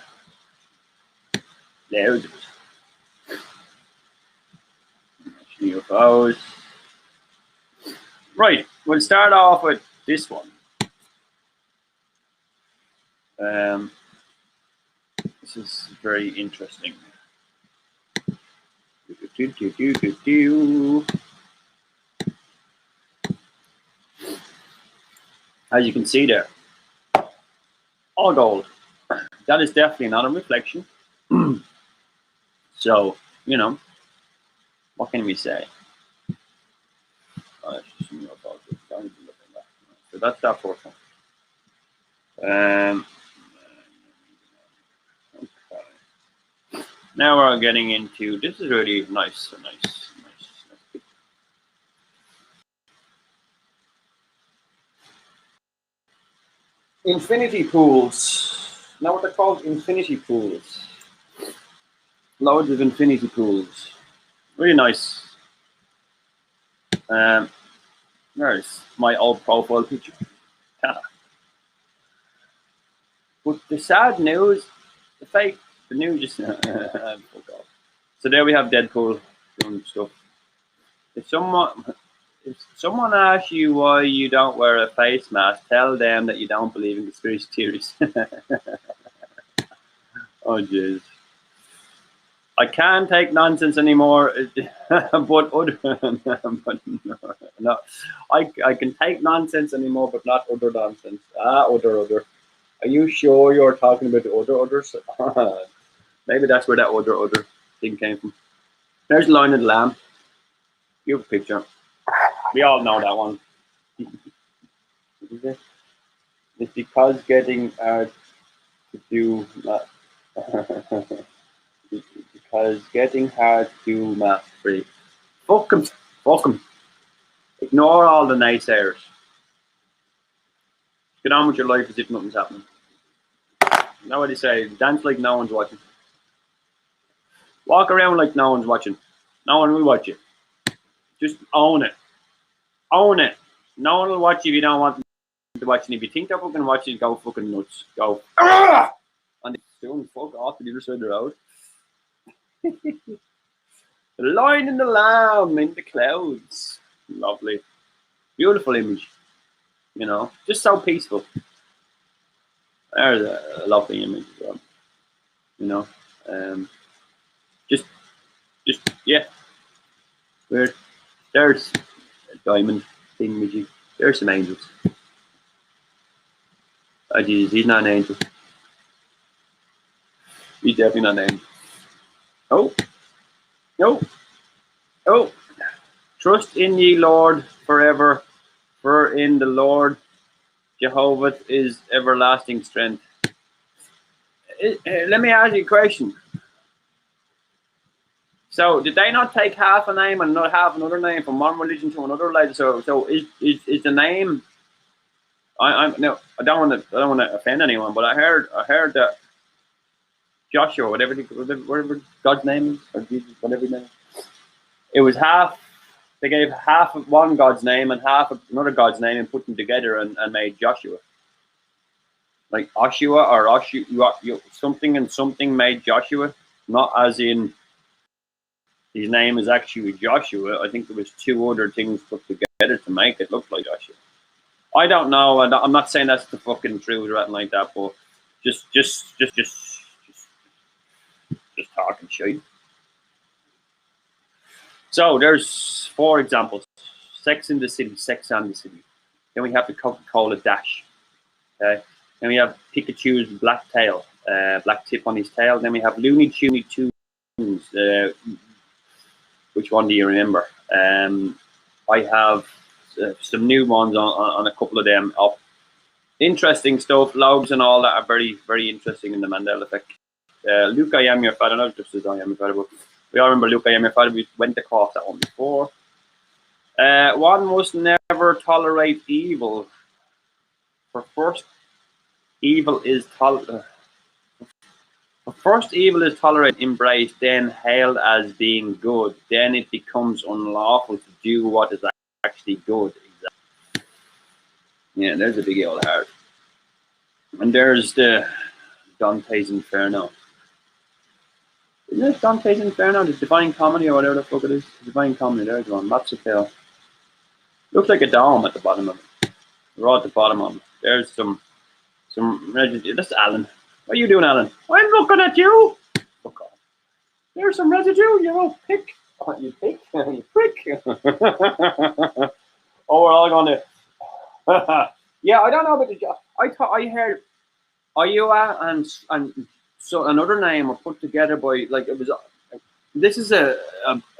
Loads of it. UFOs. Right, we'll start off with this one. This is very interesting. As you can see there, all gold. that is definitely not a reflection. So, you know, what can we say? So that's that first one. Okay. Now we're getting into, this is really nice. Infinity pools. Now what they're called, infinity pools. Loads of infinity pools. Really nice. There's my old profile picture. But the sad news, the news just fuck off. So there we have Deadpool doing stuff. If someone asks you why you don't wear a face mask, tell them that you don't believe in conspiracy theories. Oh jeez. I can't take nonsense anymore, but no, I can take nonsense anymore, but not other nonsense. Other. Are you sure you're talking about the others? Maybe that's where that other thing came from. There's Line of the Lamb. Beautiful picture. We all know that one. It's because getting hard to do because getting hard to math free. Fuck 'em. Ignore all the naysayers. Get on with your life as if nothing's happening. You know what they say? Dance like no one's watching. Walk around like no one's watching. No one will watch you. Just own it. Own it. No one will watch you if you don't want to watch. And if you think they're fucking watching, go fucking nuts. Go. And soon fuck off to the other side of the road. The Lion and the Lamb in the clouds. Lovely. Beautiful image. You know, just so peaceful. There's a lovely image as well. You know, just yeah. There's a diamond thingamajig. There's some angels. Oh Jesus, he's not an angel. He's definitely not an angel. Oh, no, oh. Trust in ye Lord forever, for in the Lord Jehovah is everlasting strength. Let me ask you a question. So, did they not take half a name and not half another name from one religion to another? Like, so is the name? I don't want to offend anyone, but I heard that Joshua, whatever God's name is, or Jesus, whatever his name is, it was half. They gave half of one God's name and half of another God's name and put them together and made Joshua. Like Oshua or Oshu, something and something made Joshua, not as in his name is actually Joshua. I think there was two other things put together to make it look like Joshua. I don't know. I'm not saying that's the fucking truth or anything like that, but just talking shit. So there's 4 examples: Sex in the City, Sex and the City. Then we have the Coca-Cola Dash. Okay. Then we have Pikachu's black tail, black tip on his tail. Then we have Looney Tunes. Which one do you remember? I have some new ones on a couple of them up. Interesting stuff. Logs and all that are very, very interesting in the Mandela effect. Luke, I am your father. Not just as I am your father, but we all remember Luke, I am your father. We went across that one before. One must never tolerate evil. For first evil is tolerated, embraced, then hailed as being good. Then it becomes unlawful to do what is actually good. Exactly. Yeah, there's a big old heart. And there's the Dante's Inferno. Isn't it Dante's Inferno? The Divine Comedy or whatever the fuck it is? The Divine Comedy, there's one. Lots of tail. Looks like a dome at the bottom of it. Right at the bottom of it. There's some residue. That's Alan. What are you doing, Alan? I'm looking at you. Fuck off. There's some residue, you old pick. Oh, you pick? You prick. Oh, we're all going to. Yeah, I don't know about the job. I Ottawa and so another name were put together by like it was. This is a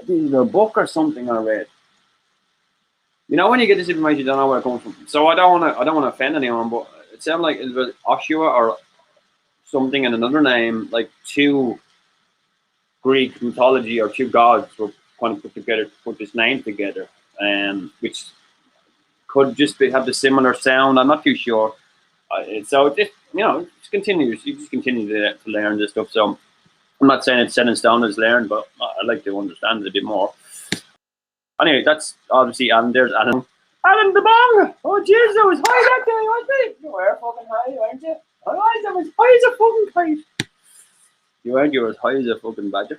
book or something I read. You know when you get this information, you don't know where it comes from. So I don't want to offend anyone, but it sounded like it was Oshua or something and another name, like two Greek mythology or two gods were kind of put together to put this name together, which could just have the similar sound. I'm not too sure. So it just, it continues. You just continue to learn this stuff. So I'm not saying it's set in stone as learned, but I'd like to understand it a bit more. Anyway, that's obviously Alan. There's Alan. Alan the Bong! Oh, Jesus, I was high that day, wasn't it? You were fucking high, weren't you? I was high as a fucking kite. You weren't, you were as high as a fucking badger.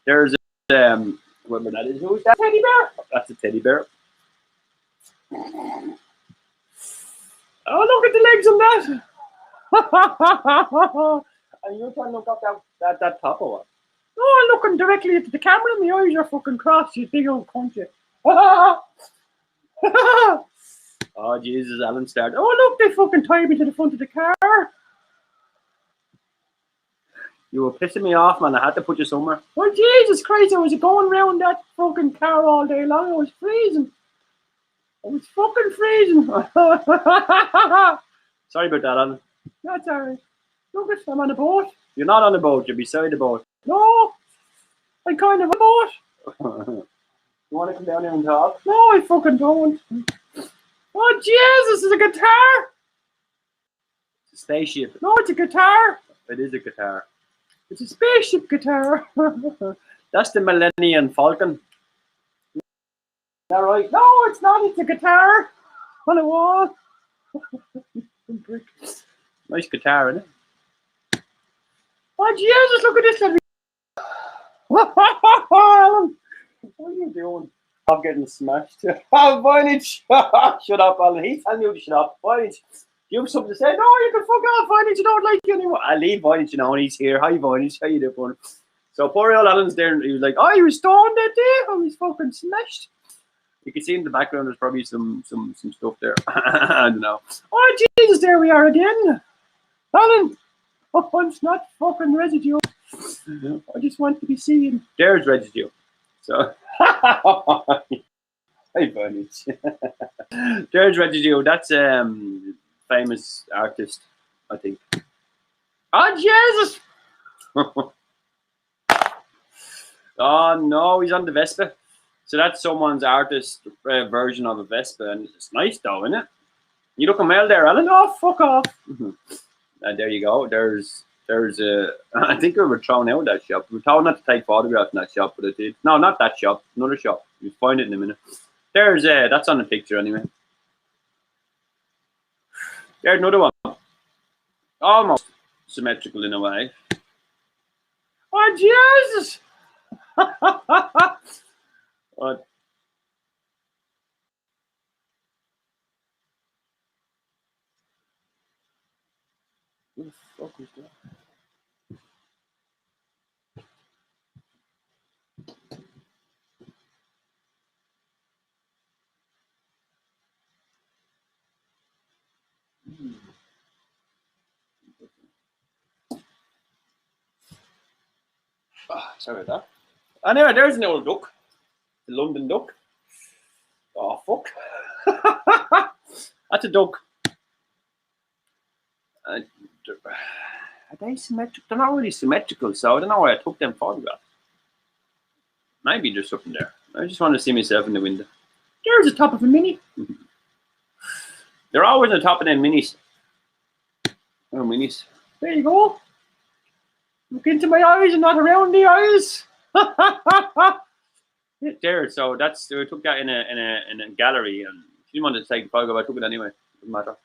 There's, whoever that is. Who's that? Teddy bear? That's a teddy bear. Oh, look at the legs on that! And you're trying to look up that top or what? Oh, I'm looking directly into the camera and my eyes are fucking crossed, you big old cunt, you. Oh, Jesus, Alan started. Oh, look, they fucking tied me to the front of the car. You were pissing me off, man. I had to put you somewhere. Oh, Jesus Christ, I was going round that fucking car all day long. I was freezing. I was fucking freezing. Sorry about that, Alan. That's alright. Look, I'm on a boat. You're not on a boat. You're beside the boat. No, I kind of on a boat. You want to come down here and talk? No, I fucking don't. Oh, Jesus, it's a guitar. It's a spaceship. No, it's a guitar. It is a guitar. It's a spaceship guitar. That's the Millennium Falcon. Is that right? No, it's not. It's a guitar on a wall. Nice guitar, isn't it? Oh, Jesus, look at this. Alan, what are you doing? I'm getting smashed. Oh, Voynich. Shut up, Alan. He's telling you to shut up. Voynich, you have something to say? No, you can fuck off, Voynich. I don't like you anymore. I leave Voynich, and he's here. Hi, Voynich. How you doing? So poor old Alan's there, and he was like, oh, he was stoned that day. I was fucking smashed. You can see in the background there's probably some stuff there. I don't know. Oh, Jesus, there we are again. Alan, it's not fucking Residue. I just want to be seen. There's Residue. So, hi, Bunny. There's Residue. That's famous artist, I think. Oh, Jesus! Oh, no, he's on the Vespa. So that's someone's artist version of a Vespa, and it's nice though, isn't it? You looking well there, Alan? Oh, fuck off! There you go. There's I think we were thrown out of that shop. We were told not to take photographs in that shop, but I did. No, not that shop. Another shop. You'll find it in a minute. There's that's on the picture anyway. There's another one. Almost symmetrical in a way. Oh, Jesus! What? What the fuck is that? Oh, sorry about that. Anyway, there's an old duck. The London duck. Oh, fuck. That's a duck. Are they symmetrical? They're not really symmetrical, so I don't know why I took them photographs. Maybe there's something there. I just want to see myself in the window. There's the top of a mini. They're always on the top of them minis. Oh, minis. There you go. Look into my eyes and not around the eyes. There, so that's we took that in a gallery, and she didn't want to take the photo, but I took it anyway. Doesn't matter.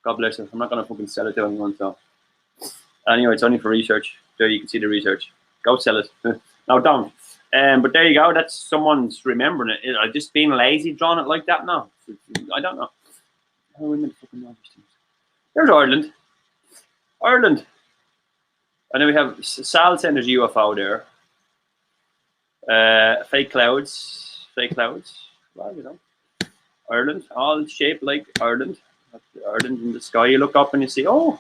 God bless her. I'm not gonna fucking sell it to anyone. So anyway, it's only for research. There you can see the research. Go sell it. No, don't. But there you go. That's someone's remembering it. I just being lazy, drawing it like that now. I don't know. How women fucking know these things. There's Ireland. Ireland. And then we have Sal Center's UFO there. Fake clouds. Well, you know. Ireland. All shaped like Ireland. Ireland in the sky. You look up and you see, oh.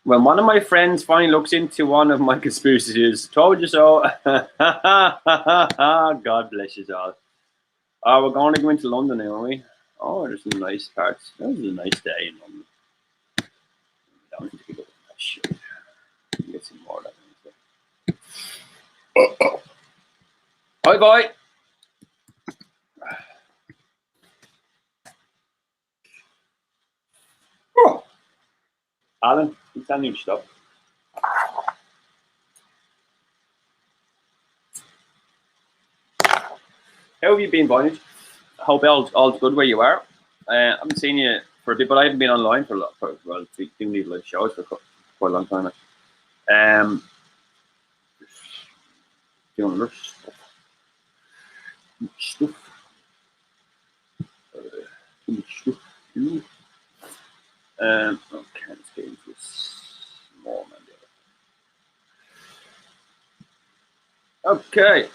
When one of my friends finally looks into one of my conspiracy theories, told you so. God bless you all. Oh, we're going to go into London now, are we? Oh, there's some nice parts. This is a nice day in London. I don't need to go to that shit. Get some more of that. Bye bye. Oh. Alan, you can't even stop. How have you been, Bonnie? I hope all's good where you are. I haven't seen you for a bit, but I haven't been online for a lot. Well, didn't need live shows for quite a long time. Doing other stuff. Too much stuff. Okay, let's get into this more Mandela. Okay.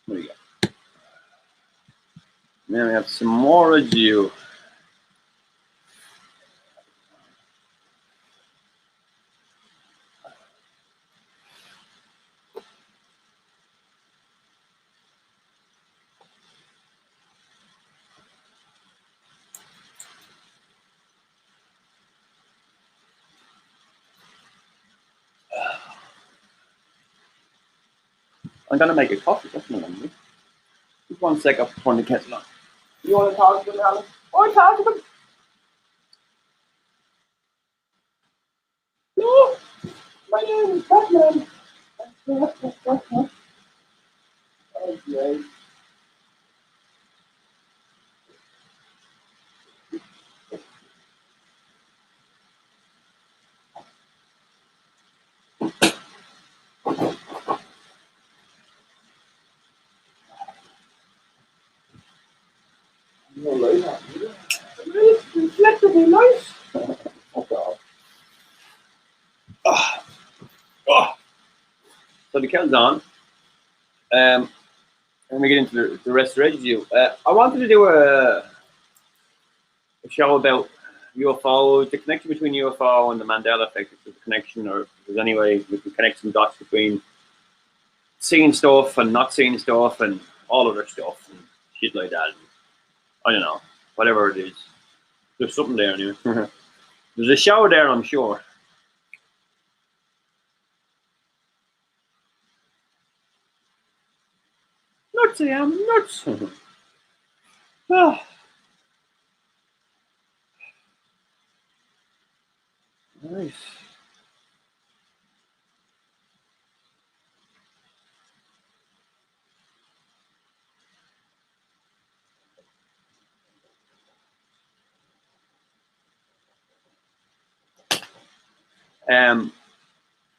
What do you got? Now we have some more residue. I'm gonna make a coffee. That's not on me. Just 1 sec, I'll turn the kettle on. You want to talk to them, Alan? Oh, talk to them. No, my name is Batman. Okay. No light on either. It's reflectively nice. Okay. Oh. So the kettle's on. And we get into the rest of the residue. I wanted to do a show about UFO, the connection between UFO and the Mandela effect. If there's a connection, or if there's any way we can connect some dots between seeing stuff and not seeing stuff and all other stuff and shit like that. And I don't know, whatever it is. There's something there anyway. There's a show there, I'm sure. Nuts, I am nuts. Oh. Nice.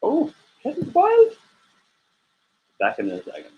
Oh, kettle's boiled. Back in a second.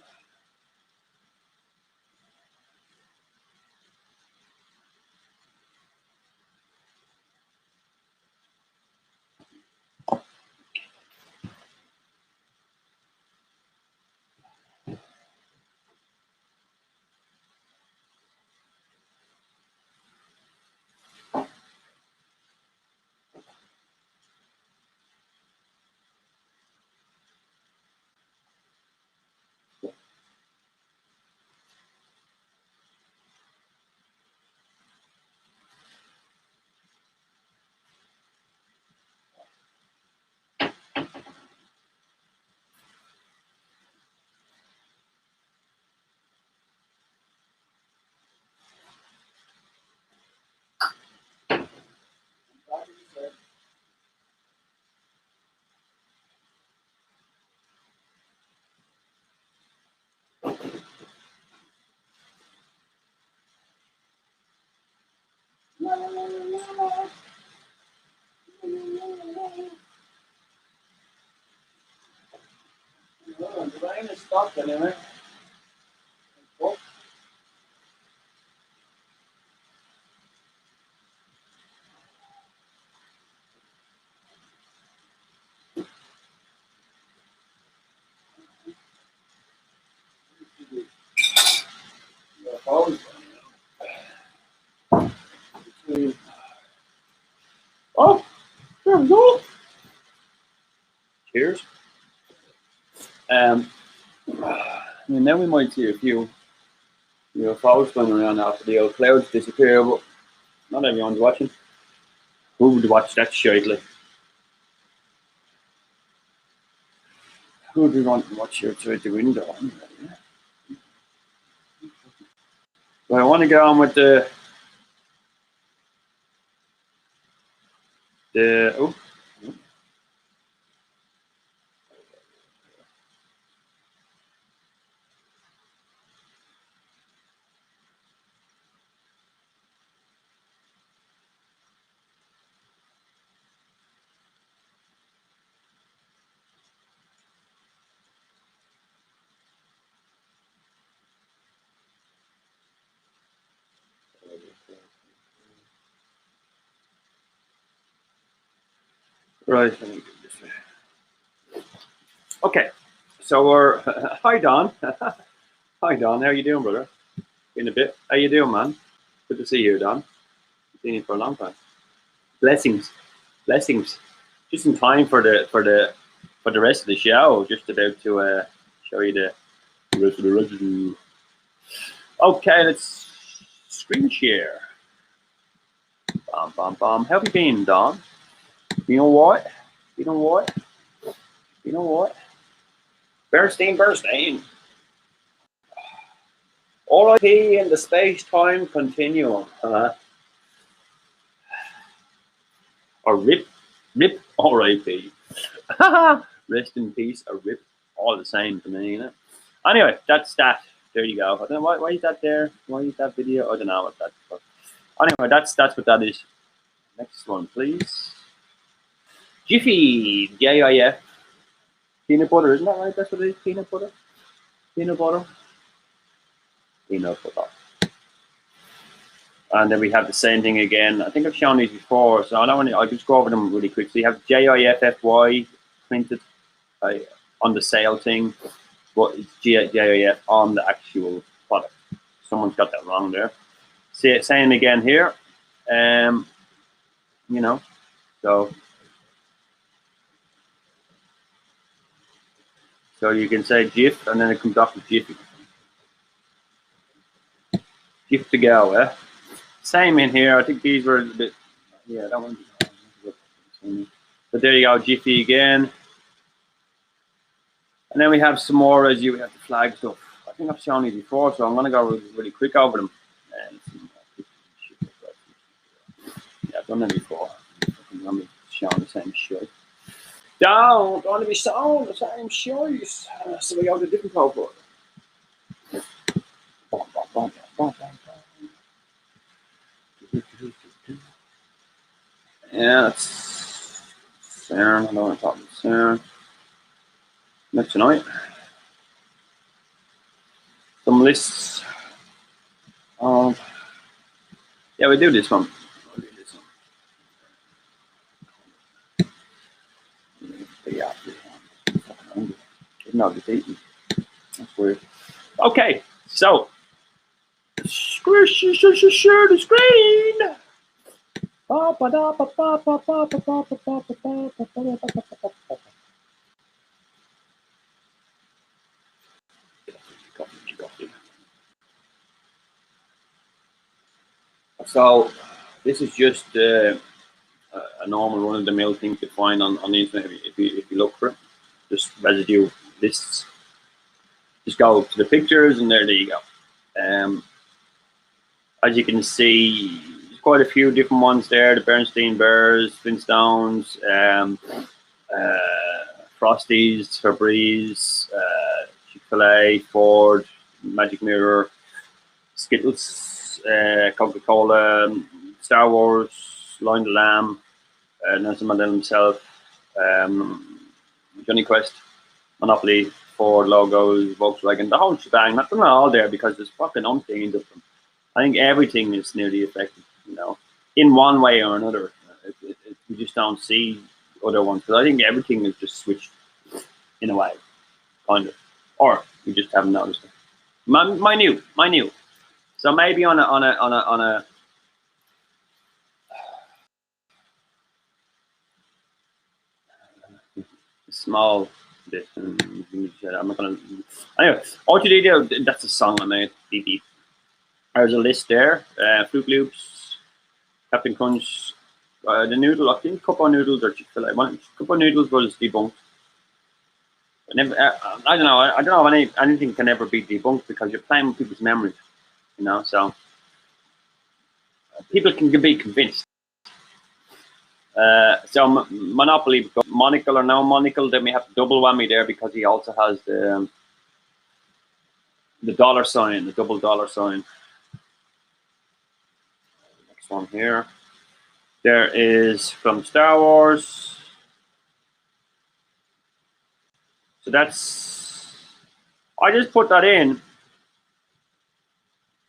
The rain has stopped anyway. Oh. go. Cheers. And then we might see a few UFOs going around after the old clouds disappear, but not everyone's watching. Who would watch that shit? Like, who would we want to watch outside the window? But I want to get on with the oh. Right, let me do this way. Okay, so we're hi Don. Hi Don, how you doing, brother? In a bit. How you doing, man? Good to see you, Don. Seen you for a long time. Blessings, blessings. Just in time for the rest of the show. Just about to show you the rest of the residue. Okay, let's screen share. Bam, bam, bam. How have you been, Don? You know what? You know what? You know what? Bernstein. R.I.P. in the space-time continuum. Or RIP R.I.P. Rest in peace, or RIP. All the same to me, you know. Anyway, that's that. There you go. I don't know why is that there? Why is that video? I don't know what that's for. Anyway, that's what that is. Next one, please. Jiffy, J-I-F. Peanut butter, isn't that right? That's what it is. Peanut butter. Peanut butter. Peanut butter. And then we have the same thing again. I think I've shown these before, so I don't want to. I'll just go over them really quick. So you have J-I-F-F-Y printed on the sale thing, but it's J-I-F on the actual product. Someone's got that wrong there. Same again here. You know, so you can say Jif, and then it comes off with Jiffy. Jif to go, eh? Same in here. I think these were a bit. Yeah, that one. But there you go, Jiffy again. And then we have some more as you have the flag stuff. I think I've shown you before, so I'm going to go really quick over them. Yeah, I've done them before. I'm showing the same shit. Don't want to be showing the same shit. So we go to a different cohort. Yeah, that's CERN. I don't want to talk about CERN. Next tonight. Some lists. Yeah, we do this one. Yeah. No, it's eating. That's weird. Okay, so share the screen. So this is just a normal run-of-the-mill thing to find on the internet if you look for it. Just residue lists. Just go to the pictures and there you go. As you can see, there's quite a few different ones there. The Bernstein Bears, Flintstones, Frosties, Febreze, Chick-fil-A, Ford, Magic Mirror, Skittles, Coca-Cola, Star Wars, Lion the Lamb, Nelson Mandela himself, Johnny Quest, Monopoly, Ford logos, Volkswagen, the whole shebang. Not them all there because there's fucking umpteen of them. I think everything is nearly affected, you know, in one way or another. We just don't see other ones because I think everything is just switched in a way, kind of, or we just haven't noticed it. Minute. So maybe on a small bit. And I'm not gonna. Anyway, OTD, that's a song I made. Beep beep. There's a list there. Fruit Loops, Captain Crunch, the noodle. I think Cup of Noodles or Chick-fil-A. Cup of Noodles was debunked. I don't know. I don't know if anything can ever be debunked because you're playing with people's memories, you know. So people can be convinced. So Monopoly, monocle or no monocle, then we have the double whammy there because he also has the dollar sign, the double dollar sign. Next one here. There is from Star Wars. So that's, I just put that in.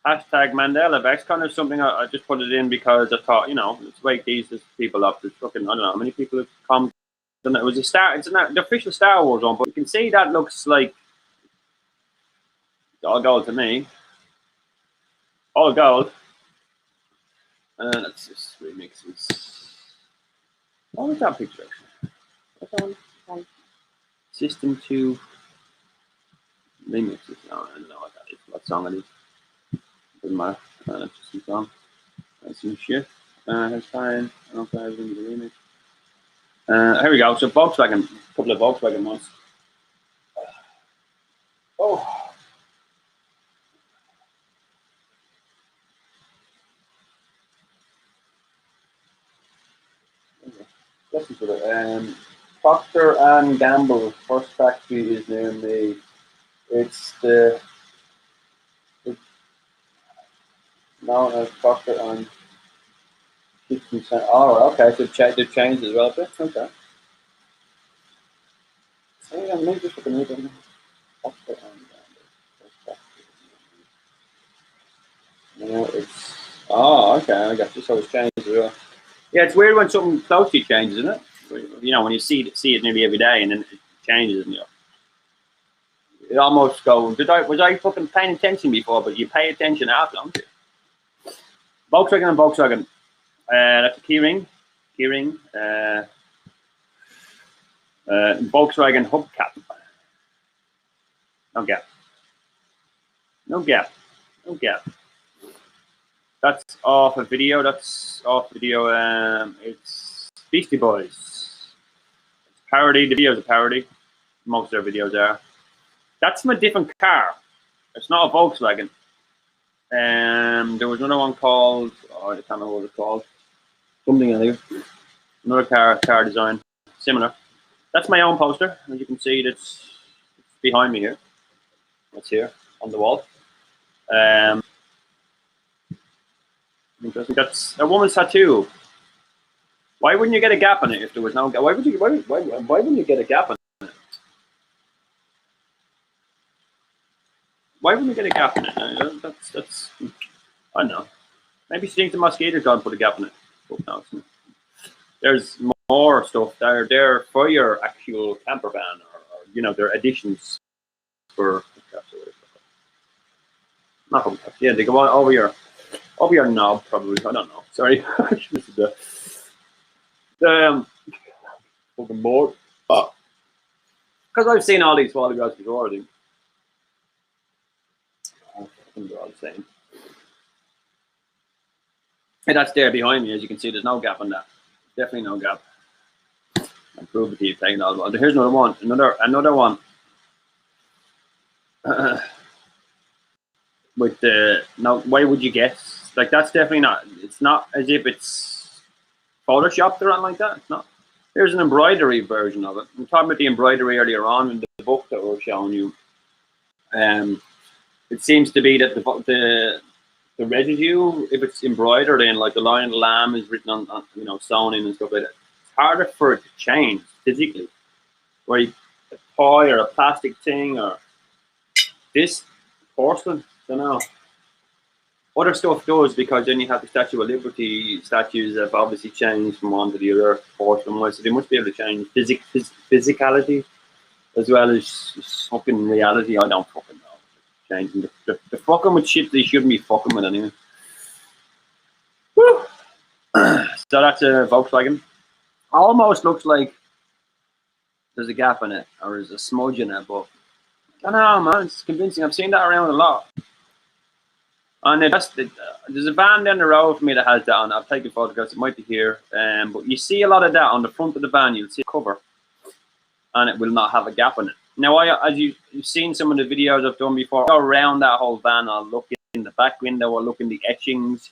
Hashtag Mandela. That's kind of something I just put it in because I thought, you know, let's wake these people up. There's fucking, I don't know how many people have come. It was it's the official Star Wars one, but you can see that looks like it's all gold to me. All gold. Let's just remix this. What was that picture? What's on? System 2 remix it. No, I don't know what that is. What song it is. Doesn't matter. Just some song. That's some shit. That's fine. Okay, I was going to the remix. Here we go. So Volkswagen, a couple of Volkswagen ones. Oh. Listen to it. Procter and Gamble first factory is near me. It's the Procter and Kitchen Center. Oh, okay. So they've changed as well. Okay. So yeah, maybe just look at it. Procter and Gamble first factory. No, it's okay. I got you. So it's changed as well. Yeah, it's weird when something closely changes, isn't it? You know, when you see it nearly every day and then it changes, and you know, it almost goes. Was I fucking paying attention before? But you pay attention after, don't you? Volkswagen and Volkswagen. That's a keyring. Volkswagen hubcap. No gap. That's off a video. It's Beastie Boys. It's parody. The video's a parody. Most of their videos are. That's from a different car. It's not a Volkswagen. There was another one called, I can't remember what it's called. Something in there. Another car design. Similar. That's my own poster. As you can see, it's behind me here. It's here on the wall. Interesting. That's a woman's tattoo. Why wouldn't you get a gap on it if there was no gap? Why wouldn't you get a gap on it? Why wouldn't you get a gap in it? That's I don't know. Maybe she thinks the mosquitoes gone put a gap in it. But no, there's more stuff there for your actual camper van or you know, their additions for not hubcaps. Yeah, they go on over your knob probably. I don't know. Sorry. This is the fucking board. Because I've seen all these photographs before, I think. They're all the same. And that's there behind me, as you can see. There's no gap on that. Definitely no gap. I'll prove it to you. Taking all. Here's another one. Another one. With the now, why would you guess? Like that's definitely not. It's not as if it's photoshopped or anything like that. It's not. Here's an embroidery version of it. I'm talking about the embroidery earlier on in the book that we're showing you. It seems to be that the residue, if it's embroidered in, like the Lion and the Lamb is written on you know, sewn in and stuff like that, it's harder for it to change physically. Where a toy or a plastic thing or this porcelain, don't know. Other stuff does, because then you have the Statue of Liberty statues have obviously changed from one to the other porcelain-wise, so they must be able to change physicality as well as fucking reality. I don't fucking know. Changing the fucking with shit they shouldn't be fucking with anyway. Woo. So that's a Volkswagen. Almost looks like there's a gap in it or there's a smudge in it, but I don't know, man. It's convincing. I've seen that around a lot. And there's a van down the road for me that has that on. I'll take a photograph. It might be here, but you see a lot of that on the front of the van. You'll see a cover, and it will not have a gap in it. Now, as you've seen some of the videos I've done before, I'll go around that whole van. I'll look in the back window. I'll look in the etchings.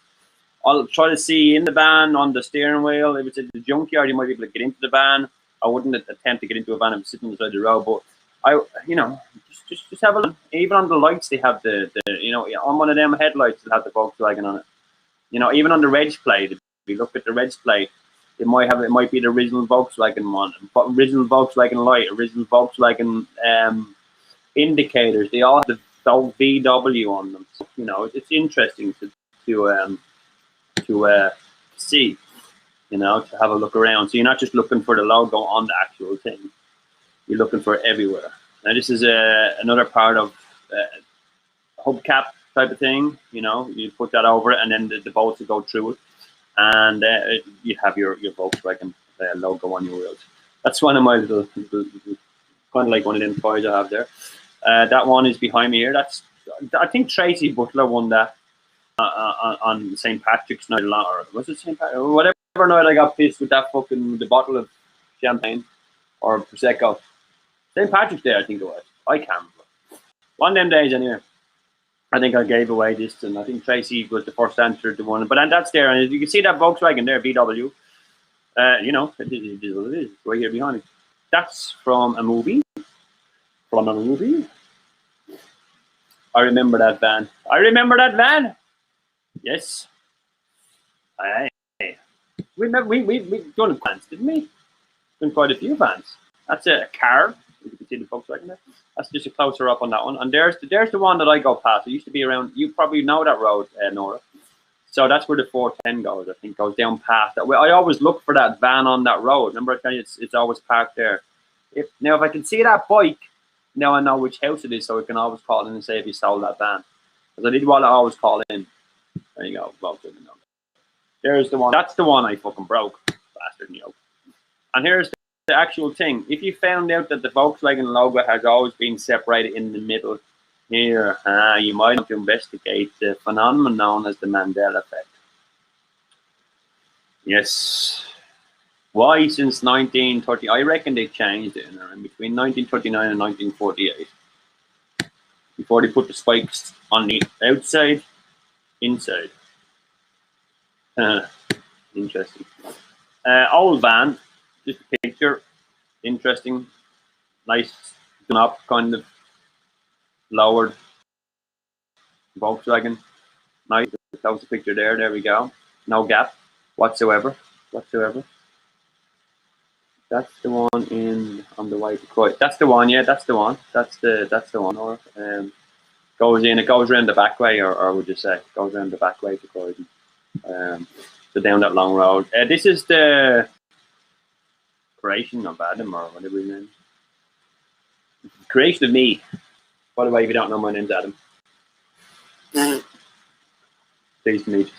I'll try to see in the van on the steering wheel. If it's at the junkyard, you might be able to get into the van. I wouldn't attempt to get into a van if it's sitting on the side of the road, but just have a look. Even on the lights, they have the on one of them headlights, they'll have the Volkswagen on it. Even on the reg plate, if you look at the reg plate, it might be the original Volkswagen one, but original Volkswagen light, original Volkswagen indicators. They all have the VW on them. So, it's interesting to see, to have a look around. So you're not just looking for the logo on the actual thing. You're looking for it everywhere. Now this is another part of hubcap type of thing. You put that over it, and then the bolts will go through it, and you have your Volkswagen logo on your wheels. That's one of my little kind of like one of them toys I have there. That one is behind me here. I think Tracy Butler won that on St. Patrick's night, or was it St. Patrick's? Whatever night I got pissed with that the bottle of champagne or Prosecco. St. Patrick's Day, I think it was. I can't remember. One of them days, anyway. I think I gave away this, and I think Tracy was the first answer to one. But that's there, and you can see that Volkswagen there, VW. It is what it is. Right here behind me. That's from a movie. I remember that van. Yes. Aye. We done vans, didn't we? Done quite a few vans. That's a car. You can see the Volkswagen there. That's just a closer up on that one. And there's the one that I go past. It used to be around. You probably know that road, Nora. So that's where the 410 goes. I think goes down past that. I always look for that van on that road. Remember, I tell you, it's always parked there. If I can see that bike, now I know which house it is, so I can always call in and say if you sold that van. Because I did want to always call in. There you go. Volkswagen. There's the one. That's the one I fucking broke, bastard. And here's the actual thing. If you found out that the Volkswagen logo has always been separated in the middle here, you might have to investigate the phenomenon known as the Mandela effect. Yes. Why since 1930? I reckon they changed it in between 1939 and 1948. Before they put the spikes on the outside, inside. Interesting. Old van. Just a picture, interesting, nice, done up, kind of lowered Volkswagen. Nice, that was the picture there. There we go. No gap whatsoever. That's the one on the way to Croydon. That's the one. Yeah, that's the one. That's the one. Or goes in. It goes around the back way, or would you say goes around the back way to Croydon? So down that long road. This is the creation of Adam, or whatever his name is. Creation of me. By the way, if you don't know, my name's Adam. Pleased to meet you.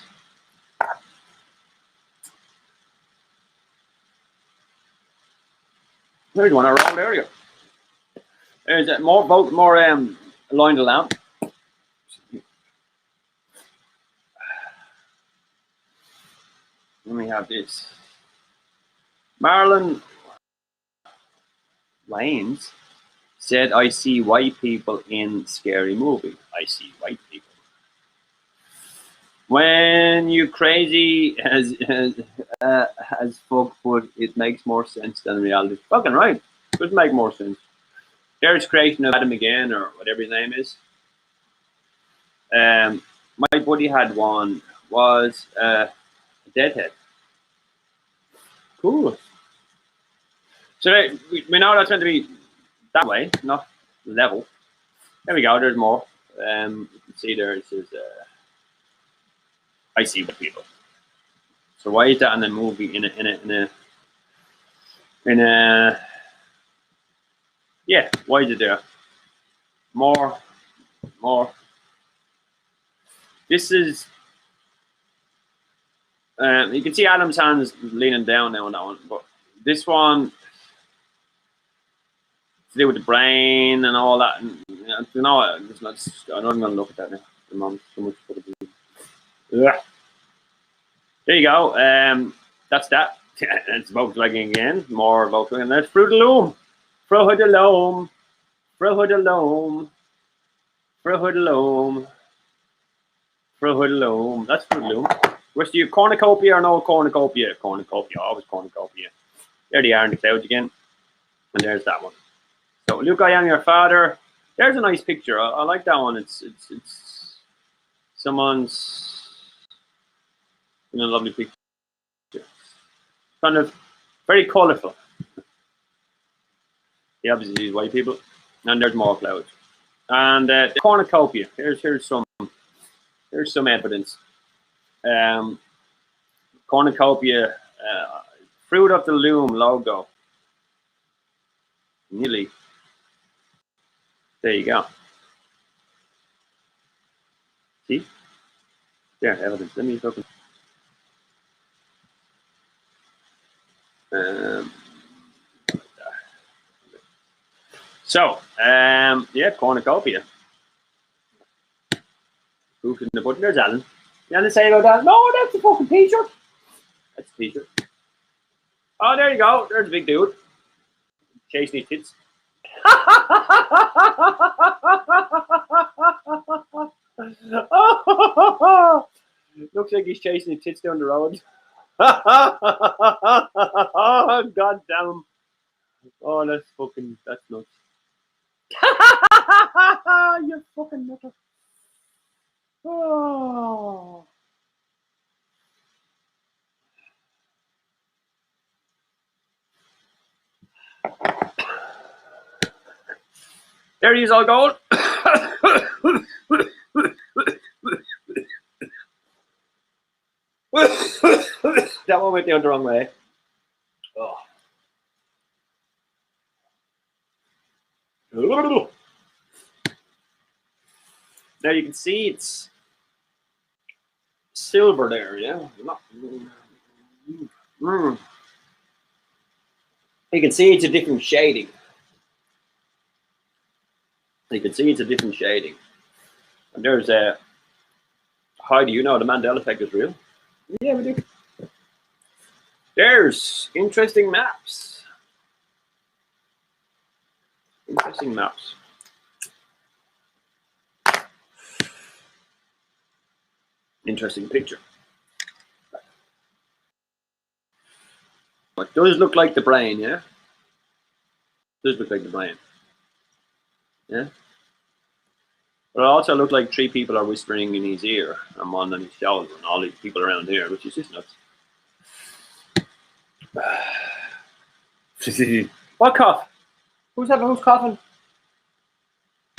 There's one I rolled earlier. There's more line to lamp. Let me have this. Marlon Wayans said, I see white people in scary movie. I see white people. When you crazy as fuck, but it makes more sense than reality. Fucking right. Could make more sense. There's creation of Adam again, or whatever his name is. My buddy had one, was a deadhead. Cool. So we know that's meant to be that way, not level. There we go. There's more. You can see there it says, "I see the people." So why is that in the movie? In a yeah. Why is it there? More. This is. You can see Adam's hand is leaning down now on that one, but this one. to do with the brain and all that. And you know, I'm not going to look at that now. The moment, so much for the yeah. There you go. That's that. It's Volkswagen again. More Volkswagen. There's Fruit of the Loom. Fruit of the Loom. Fruit of the Loom. Fruit of the Loom. Fruit of the Loom. That's Fruit of the Loom. Where's the cornucopia or no cornucopia? Cornucopia. Always cornucopia. There they are in the clouds again. And there's that one. So Luke, I am your father. There's a nice picture. I like that one. It's someone's in a lovely picture. Kind of very colourful. Yeah, obviously these white people. And there's more clouds. And the cornucopia. Here's some evidence. Cornucopia, Fruit of the Loom logo. Nearly. There you go. See? There, evidence. Let me look. Yeah, cornucopia. Proof in the button. There's Alan. You want to say about that? No, that's a fucking t-shirt. That's a t-shirt. Oh, there you go. There's a big dude. Chasing his tits. Looks like he's chasing his tits down the road. God damn. Oh, that's nuts. You fucking nutter. Oh. There he is, all gold. That one went down the wrong way. Oh. Now you can see it's silver there, yeah. You can see it's a different shading. You can see it's a different shading. And there's a. How do you know the Mandela effect is real? Yeah, we do. There's interesting maps. Interesting maps. Interesting picture. It does look like the brain, yeah? It does look like the brain. Yeah? But it also looked like three people are whispering in his ear and one on his shoulder and all these people around here, which is just nuts. What cough? Who's coughing?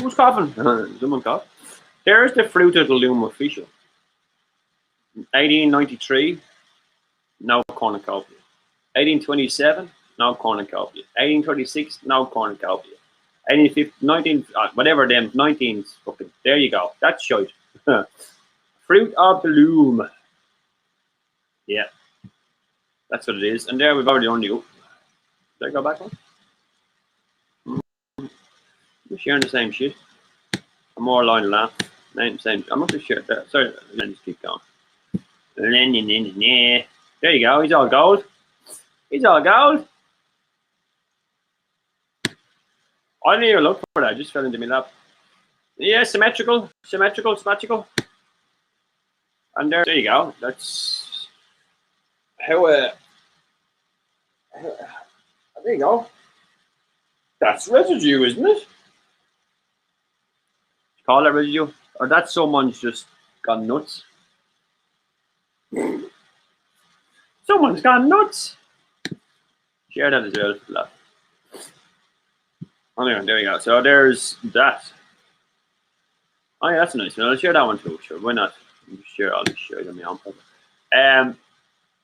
Who's coughing? Someone cough. There's the Fruit of the Loom official. 1893, no cornucopia. 1827, no cornucopia. 1826, no cornucopia. 19, whatever them 19s. Fucking, there you go. That's shite. Fruit of the Loom. Yeah, that's what it is. And there we've already done you. Did I go back one? We're sharing the same shit. I'm more aligned than that. Same. I'm not too sure. Sorry, let me just keep going. There you go. He's all gold. He's all gold. I didn't even look for that. I just fell into my lap. Yeah, symmetrical. And there you go. That's how. There you go. That's residue, isn't it? Call it residue, or that's someone's just gone nuts. Someone's gone nuts. Share that as well. Anyway, there we go. So there's that. Oh yeah, that's a nice one. I'll share that one too. Sure, why not? I'll just share it on my own.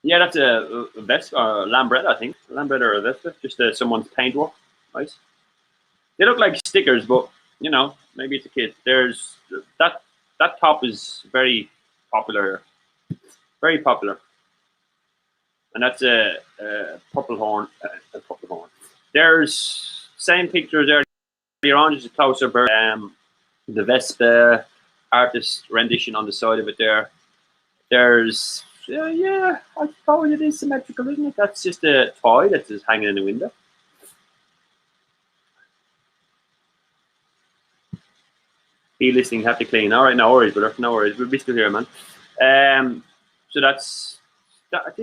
Yeah, that's a vest or lambretta, I think. Lambretta or a vesta, just someone's paintwork. Nice. They look like stickers, but you know, maybe it's a kid. There's that top is very popular, and that's a purple horn. There's same picture as earlier on, just a closer bird. The Vespa artist rendition on the side of it there. There's, yeah, I suppose it is symmetrical, isn't it? That's just a toy that's just hanging in the window. Be listening, have to clean. All right, no worries, brother. No worries. We'll be still here, man. So that's not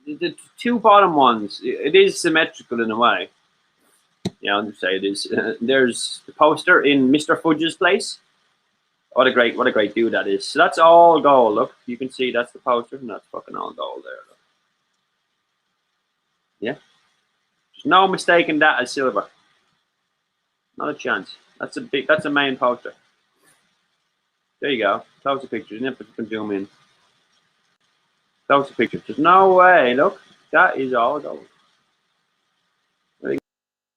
the two bottom ones. It is symmetrical in a way. Yeah, I'll just say it is. There's the poster in Mr. Fudge's place. What a great dude that is. So that's all gold. Look, you can see that's the poster, and that's fucking all gold there. Look. Yeah, there's no mistaking that as silver. Not a chance. That's a main poster. There you go. Close the picture. You can zoom in. Close the picture. There's no way. Look, that is all gold. You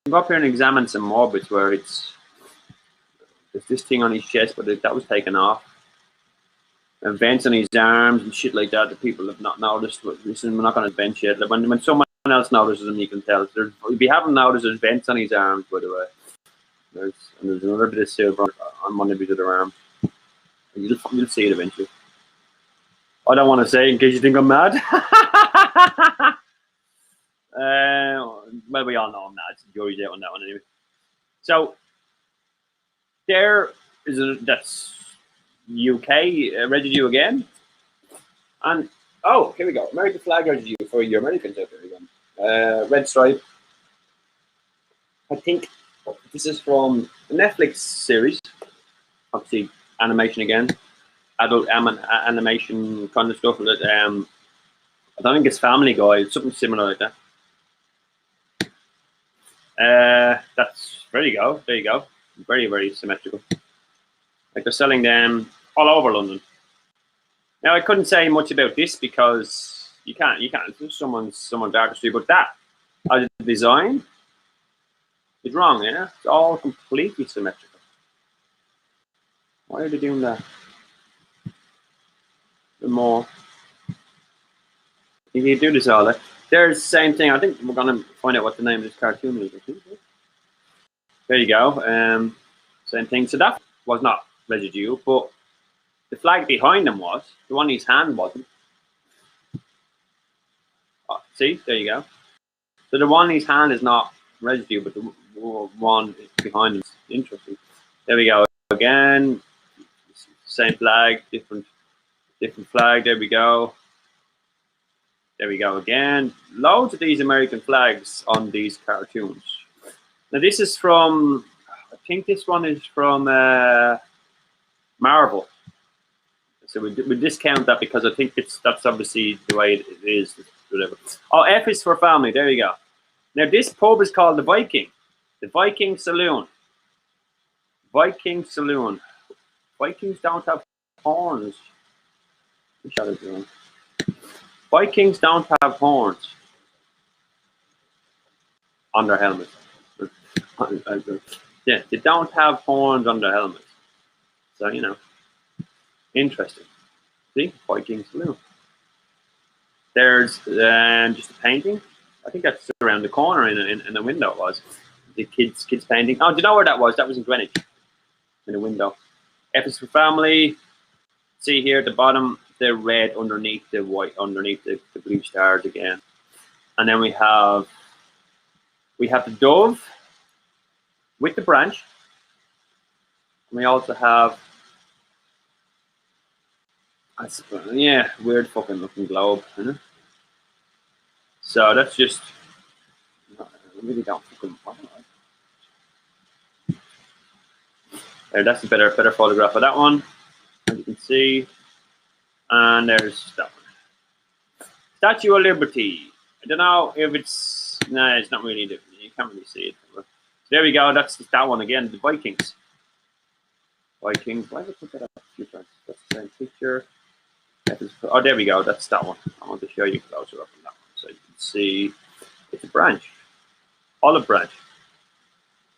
can go up here and examine some more bits where there's this thing on his chest, but that was taken off. And vents on his arms and shit like that people have not noticed. Listen, we're not going to vent yet. When someone else notices them, you can tell. If you haven't noticed, there's vents on his arms, by the way. There's another bit of silver on one of his other arms. You'll see it eventually. I don't want to say in case you think I'm mad. Well, we all know I'm mad. The jury's out on that one anyway. So there is that's UK residue again, and oh, here we go. American flag residue for your Americans out there again. Red stripe. I think this is from the Netflix series. Obviously, animation again, adult animation kind of stuff. That I don't think it's Family Guy. It's something similar like that. There you go. There you go. Very, very symmetrical. Like they're selling them all over London. Now I couldn't say much about this because you can't. It's someone's artistry, but that as a design is wrong. Yeah, it's all completely symmetrical. Why are they doing that? The more you can do this all. There's the same thing. I think we're gonna find out what the name of this cartoon is. There you go. Same thing. So that was not residue, but the flag behind them was. The one in his hand wasn't. Oh, see, there you go. So the one in his hand is not residue, but the one behind him is interesting. There we go. Again, same flag, different flag. There we go. There we go again. Loads of these American flags on these cartoons. Now this is from, I think this one is from Marvel. So we discount that because I think that's obviously the way it is. Whatever. Oh, F is for family. There you go. Now this pub is called the Viking. The Viking Saloon. Viking Saloon. Vikings don't have horns. Vikings don't have horns on their helmets. Yeah, they don't have horns on their helmets. So, you know, interesting. See, Viking Saloon. There's just a painting. I think that's around the corner in the window. It was the kids painting. Oh, do you know where that was? That was in Greenwich, in the window. F is for family. See here at the bottom, the red underneath the white, underneath the blue stars again. And then we have the dove with the branch. And we also have, yeah, weird fucking looking globe. Isn't it? So that's just, I really don't fucking want there, that's a better photograph of that one, as you can see. And there's that one. Statue of Liberty. I don't know if it's, no, it's not really, you can't really see it. So there we go, that's that one again, the Vikings. Vikings, why did I put that up a few times? That's the same picture. Oh, there we go, that's that one. I want to show you closer up on that one. So you can see, it's a branch, olive branch.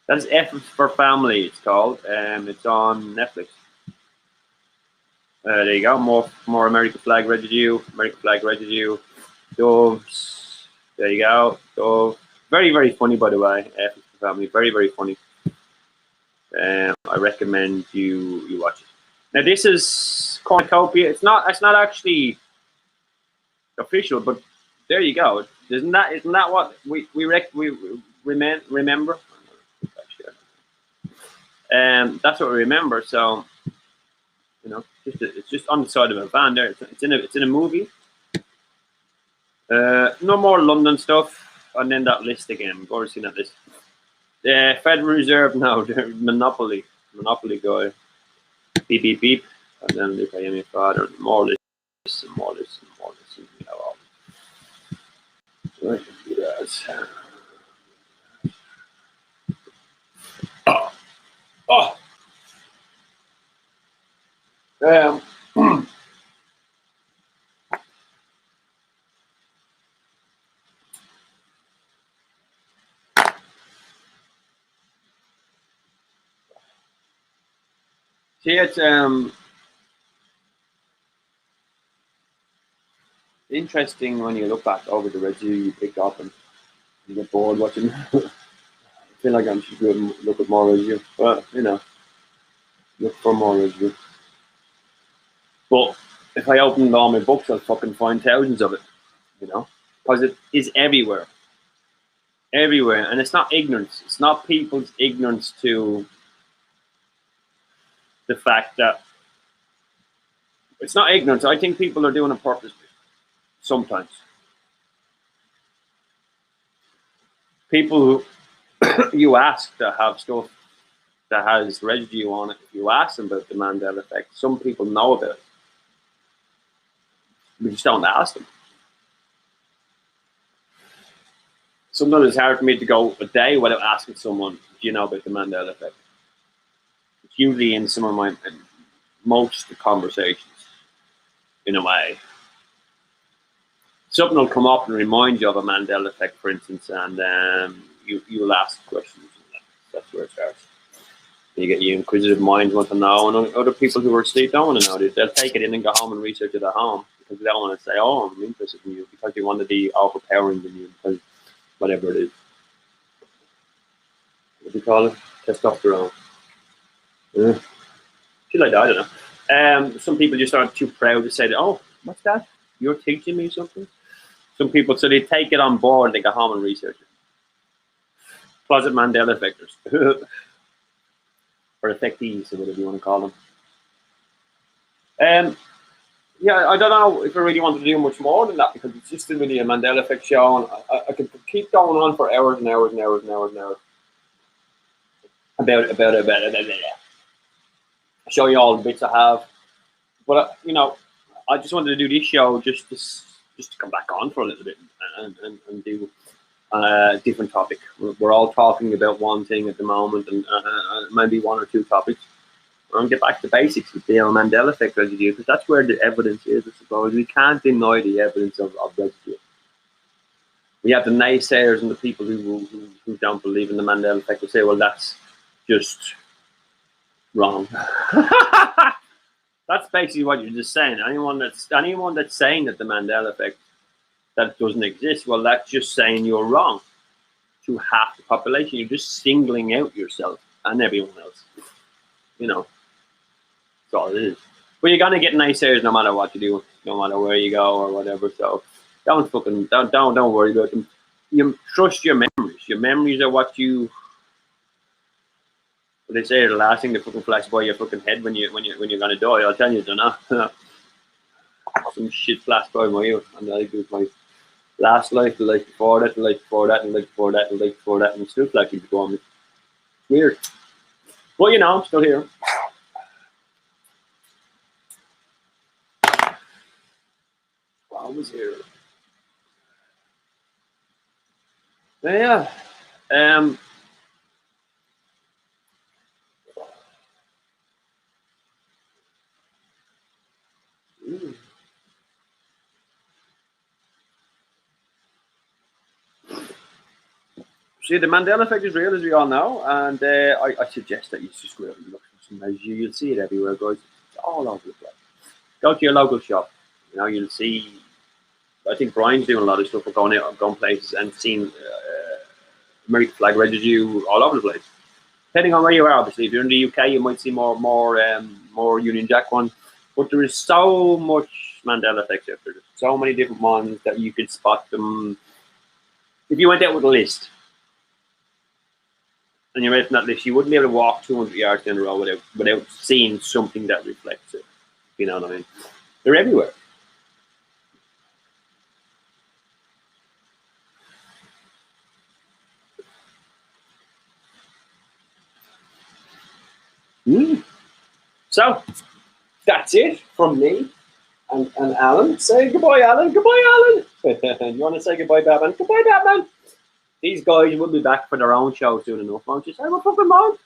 That's F for family, it's called. It's on Netflix. There you go, more American flag residue, doves. There you go, dove. Very, very funny, by the way. F is family. Very, very funny. I recommend you watch it. Now this is cornucopia. It's not actually official, but there you go. Isn't that what we remember? That's what we remember. So you know, it's just on the side of a van there. It's in a movie. No more London stuff. And then that list again. Go and see that list. The Federal Reserve now, the Monopoly guy. Beep beep beep. And then if I am your father, more lists and more lists and more lists. And, you know, all. So I can do that. See, it's interesting when you look back over the residue you pick up and you get bored watching. I feel like I should go and look at more residue, but you know, look for more residue. But if I opened all my books, I'll fucking find thousands of it, you know, because it is everywhere, and it's not ignorance. It's not people's ignorance to the fact that it's not ignorance. I think people are doing it purposely. Sometimes people who you ask that have stuff that has residue on it, if you ask them about the Mandela effect, some people know about it. We just don't ask them. Sometimes it's hard for me to go a day without asking someone, do you know about the Mandela effect? It's usually in some of my most conversations, in a way. Something will come up and remind you of a Mandela effect, for instance, and you'll ask questions. That's where it starts. You get your inquisitive mind want to know, and other people who are asleep don't want to know. They'll take it in and go home and research it at home because they don't want to say, "Oh, I'm interested in you," because they want to be overpowering in you, because whatever it is. What do you call it? Testosterone. Yeah. Shit like that, I don't know. Some people just aren't too proud to say that, "Oh, what's that? You're teaching me something?" Some people, so they take it on board and they go home and research it. Closet Mandela effectors. Or effectees, or whatever you want to call them. Yeah, I don't know if I really want to do much more than that, because it's just really a Mandela effect show, and I could keep going on for hours and hours and hours and hours and hours about it. Show you all the bits I have, but you know, I just wanted to do this show just to come back on for a little bit and do a different topic. We're all talking about one thing at the moment, and maybe one or two topics. We're going to get back to basics with the Mandela effect residue, because that's where the evidence is, I suppose. We can't deny the evidence of residue. We have the naysayers and the people who don't believe in the Mandela effect will say, well, that's just wrong. That's basically what you're just saying. Anyone that's saying that the Mandela effect that doesn't exist, well, that's just saying you're wrong to half the population. You're just singling out yourself and everyone else. You know, that's all it is. But you're gonna get naysayers no matter what you do, no matter where you go or whatever. So don't worry about them. You trust your memories. Your memories are what you. What they say, the last thing that fucking flashes by your fucking head when you're gonna die. I'll tell you, they're not. Some shit flashed by my ear, and I do my last life, the life before that, the life before that, and the life before that, and the life before that, and still flashing before me. It's weird. Well, you know, I'm still here. I was here. Yeah. See, the Mandela effect is real, as we all know, and I suggest that you just go out and look for some residue. You'll see it everywhere, guys. It's all over the place. Go to your local shop. You know, you'll see. I think Brian's doing a lot of stuff for going out, going places and seeing American flag residue all over the place. Depending on where you are, obviously. If you're in the UK, you might see more Union Jack ones. But there is so much Mandela effect out there. There's so many different ones that you could spot them. If you went out with a list and you're making that list, you wouldn't be able to walk 200 yards down the road without seeing something that reflects it. You know what I mean? They're everywhere. So that's it from me and Alan. Say goodbye, Alan. Goodbye, Alan. You want to say goodbye, Batman? Goodbye, Batman. These guys will be back for their own show soon enough, won't you? Say, well, fucking mom,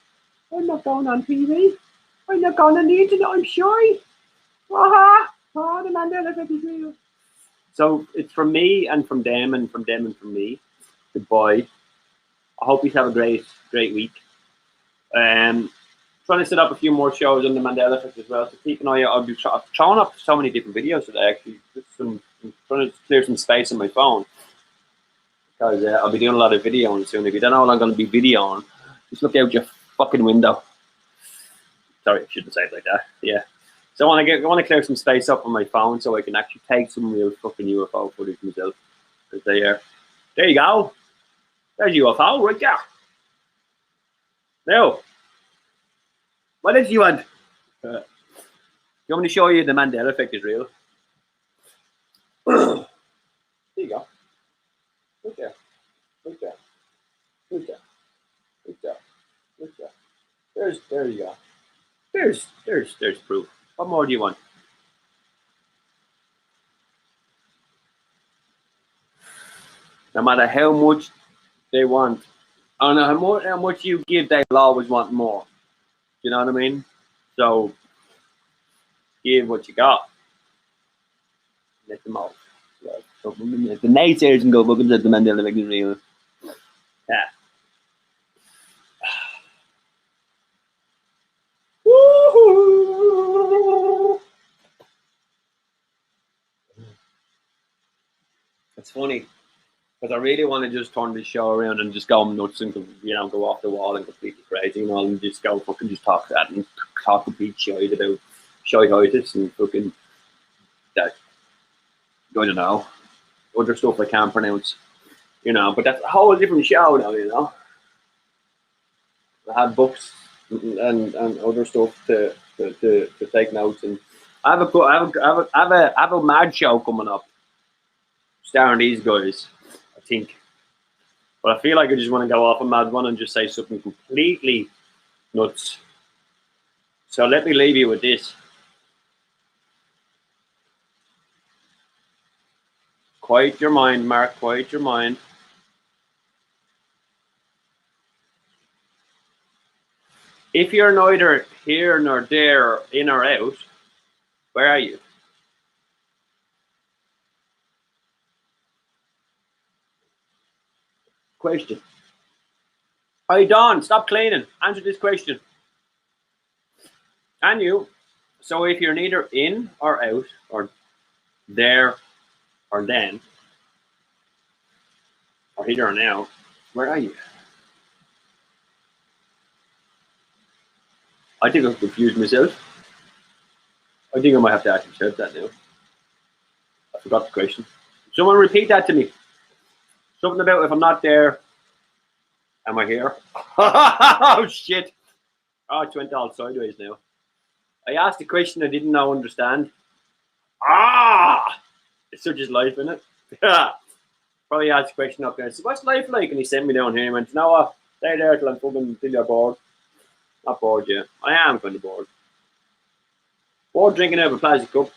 I'm not going on TV. I'm not going on the internet. I'm shy. Aha! Oh, the Mandela effect is real. So it's from me and from them and from them and from me. Goodbye. I hope you have a great week. Trying to set up a few more shows on the Mandela effect as well. So keep an eye out. I'll be throwing up so many different videos today. Actually, I'm trying to clear some space on my phone because I'll be doing a lot of videoing soon. If you don't know what I'm going to be videoing, just look out your fucking window. Sorry, I shouldn't say it like that. Yeah. So I want to clear some space up on my phone so I can actually take some real fucking UFO footage myself. There you go. There's UFO right there. Now, what else you want? You want me to show you the Mandela effect is real? There you go. Right there. Right there. Right there. Right there. Right there. There you go. There's proof. What more do you want? No matter how much they want, I don't know how much you give, they'll always want more. You know what I mean? So give what you got. Let them out. So, the naysayers can go look at the Mandela effect is real. Yeah. It's funny because I really want to just turn this show around and just go nuts and go off the wall and completely crazy and just go fucking just talk that and talk complete shit about shit and fucking that I don't know other stuff I can't pronounce, but that's a whole different show now, I have books and other stuff to take notes, and I have a mad show coming up starring these guys, I think. But I feel like I just want to go off a mad one and just say something completely nuts. So let me leave you with this. Quiet your mind, Mark, quiet your mind. If you're neither here nor there, in or out, where are you? Question. Hi, Don, stop cleaning. Answer this question. And you. So if you're neither in or out, or there or then, or here or now, where are you? I think I'm confused myself. I think I might have to ask myself that now. I forgot the question. Someone repeat that to me. Something about if I'm not there, am I here? Oh, shit. Oh, it went all sideways now. I asked a question I didn't know understand. It's such as life, isn't it? Probably asked a question up there. So what's life like? And he sent me down here and he went, you know what? Stay there till I'm fucking till you're bored. Not bored yet. I am kind of bored. Bored drinking out of a plastic cup.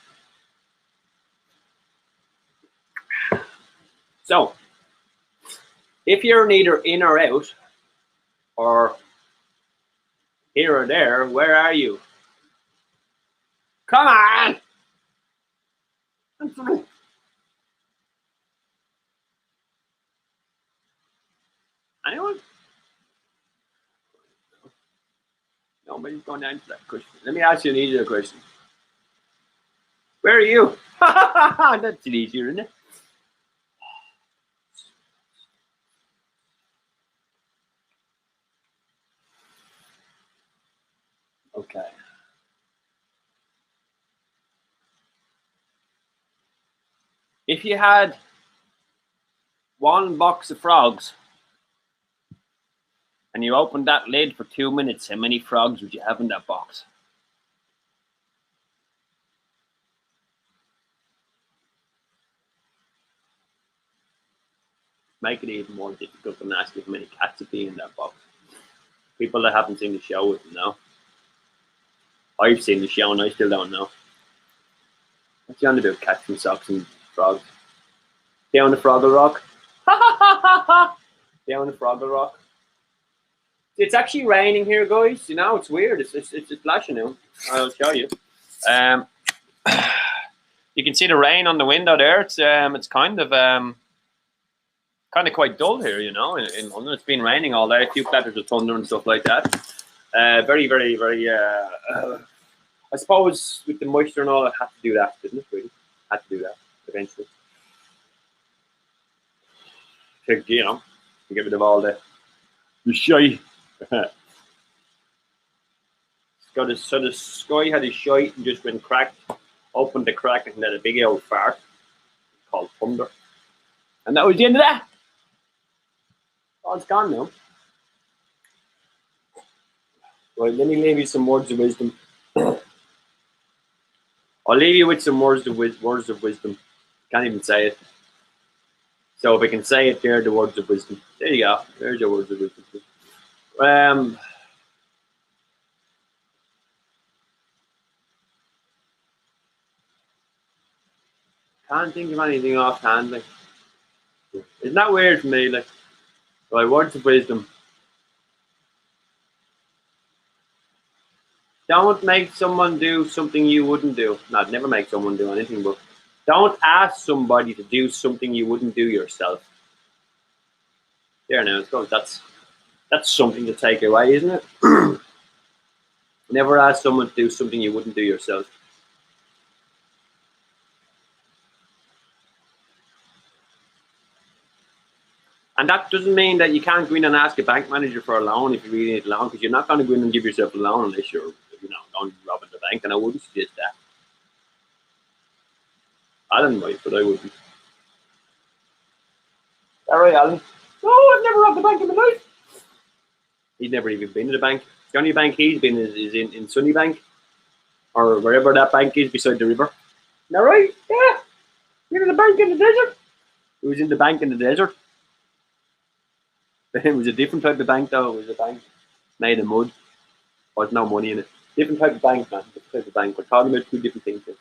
So, if you're neither in or out, or here or there, where are you? Come on! Anyone? Nobody's going to answer that question. Let me ask you an easier question. Where are you? That's easier, isn't it? Okay. If you had one box of frogs and you opened that lid for 2 minutes, how many frogs would you have in that box? Make it even more difficult than asking how many cats would be in that box. People that haven't seen the show wouldn't know. I've seen the show and I still don't know. What's the only about cats and socks and frogs? Down the Froggle Rock. Down the Froggle Rock. It's actually raining here, guys. You know, it's weird. It's flashing now. I'll show you. You can see the rain on the window there. It's kind of quite dull here, you know. In London, it's been raining all day. A few clatters of thunder and stuff like that. Very, very, very. I suppose with the moisture and all, it had to do that, didn't it? Really, had to do that eventually. You know, to get rid of all the shite. So the sky had his shite and just been cracked. Opened the crack and let a big old fart called thunder. And that was the end of that. Oh, it's gone now. Right, let me leave you some words of wisdom. I'll leave you with some words of wisdom. Can't even say it. So if I can say it, there are the words of wisdom. There you go. There's your words of wisdom. Can't think of anything offhand. Like, isn't that weird for me? Like, words of wisdom. Don't make someone do something you wouldn't do. Not never make someone do anything, but don't ask somebody to do something you wouldn't do yourself. There now, that's something to take away, isn't it? Never ask someone to do something you wouldn't do yourself. And that doesn't mean that you can't go in and ask a bank manager for a loan if you really need a loan, because you're not going to go in and give yourself a loan unless you're, going robbing the bank, and I wouldn't suggest that. Alan might, but I wouldn't. All right, Alan. Oh, I've never robbed the bank in my life. He's never even been to the bank. The only bank he's been is in Sunnybank, or wherever that bank is beside the river. All right? Yeah. You're in the bank in the desert. It was in the bank in the desert. It was a different type of bank, though. It was a bank made of mud. There was no money in it. Different type of bank, man. Different type of bank. We're talking about two different things here.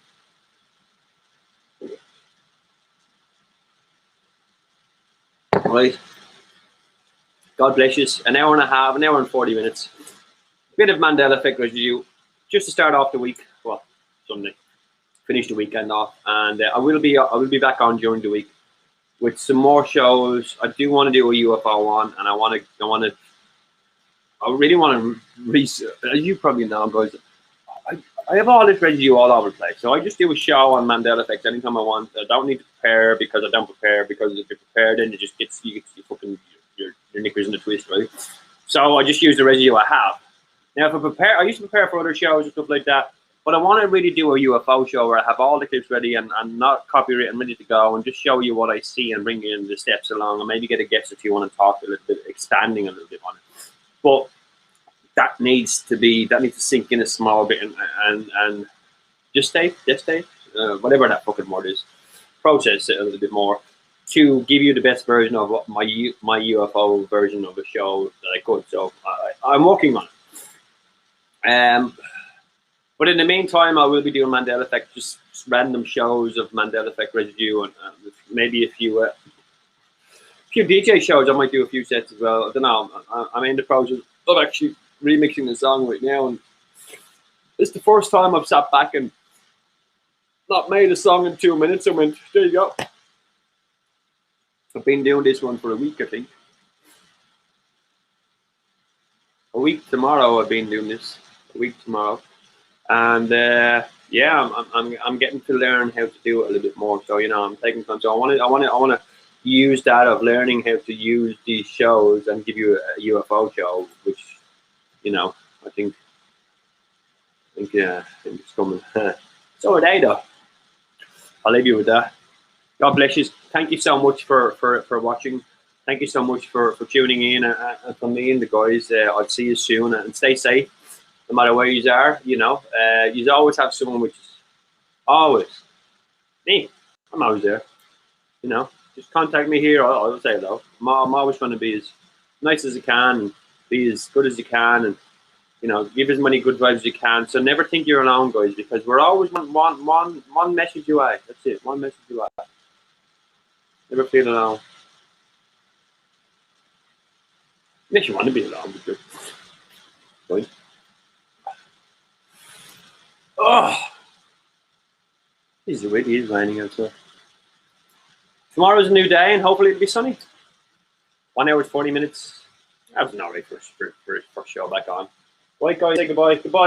Right. God bless you. An hour and a half, an hour and 40 minutes. Bit of Mandela effect review, just to start off the week. Well, Sunday. Finish the weekend off, and I will be back on during the week with some more shows. I do want to do a UFO one, and I really want to research. As you probably know, guys, I have all this residue all over the place. So I just do a show on Mandela effects anytime I want. I don't need to prepare because I don't prepare, because if you're prepared, then it just gets you fucking your knickers in a twist, right? So I just use the residue I have. Now, if I prepare, I used to prepare for other shows and stuff like that. But I want to really do a UFO show where I have all the clips ready and not copyrighted and ready to go, and just show you what I see and bring in the steps along, and maybe get a guest if you want to talk a little bit, expanding a little bit on it. But that needs to sink in a small bit and just whatever that fucking word is, process it a little bit more to give you the best version of what my UFO version of a show that I could. So I'm working on it. But in the meantime, I will be doing Mandela Effect, just random shows of Mandela Effect residue, and maybe a few DJ shows. I might do a few sets as well. I don't know. I'm in the process of actually remixing the song right now, and it's the first time I've sat back and not made a song in 2 minutes and went, there you go. I've been doing this one for a week, I think. A week tomorrow I've been doing this. A week tomorrow. And yeah, I'm getting to learn how to do it a little bit more. So I'm taking time. So I want to use that of learning how to use these shows and give you a UFO show, which I think I think it's coming. So are they, though. I'll leave you with that. God bless you. Thank you so much for watching. Thank you so much for tuning in. And from me and the guys, I'll see you soon. And stay safe, no matter where you are. You know, you always have someone which is always me. I'm always there. You know, just contact me here. I'll say hello. I'm always trying to be as nice as I can and be as good as you can, and you know, give as many good vibes as you can. So never think you're alone, guys, because we're always one message away. That's it. One message away. Never feel alone. Unless you want to be alone, but you're fine. Oh, it really is raining outside. Tomorrow's a new day, and hopefully it'll be sunny. 1 hour 40 minutes. That was not right for show back on. Right, guys, say goodbye. Goodbye.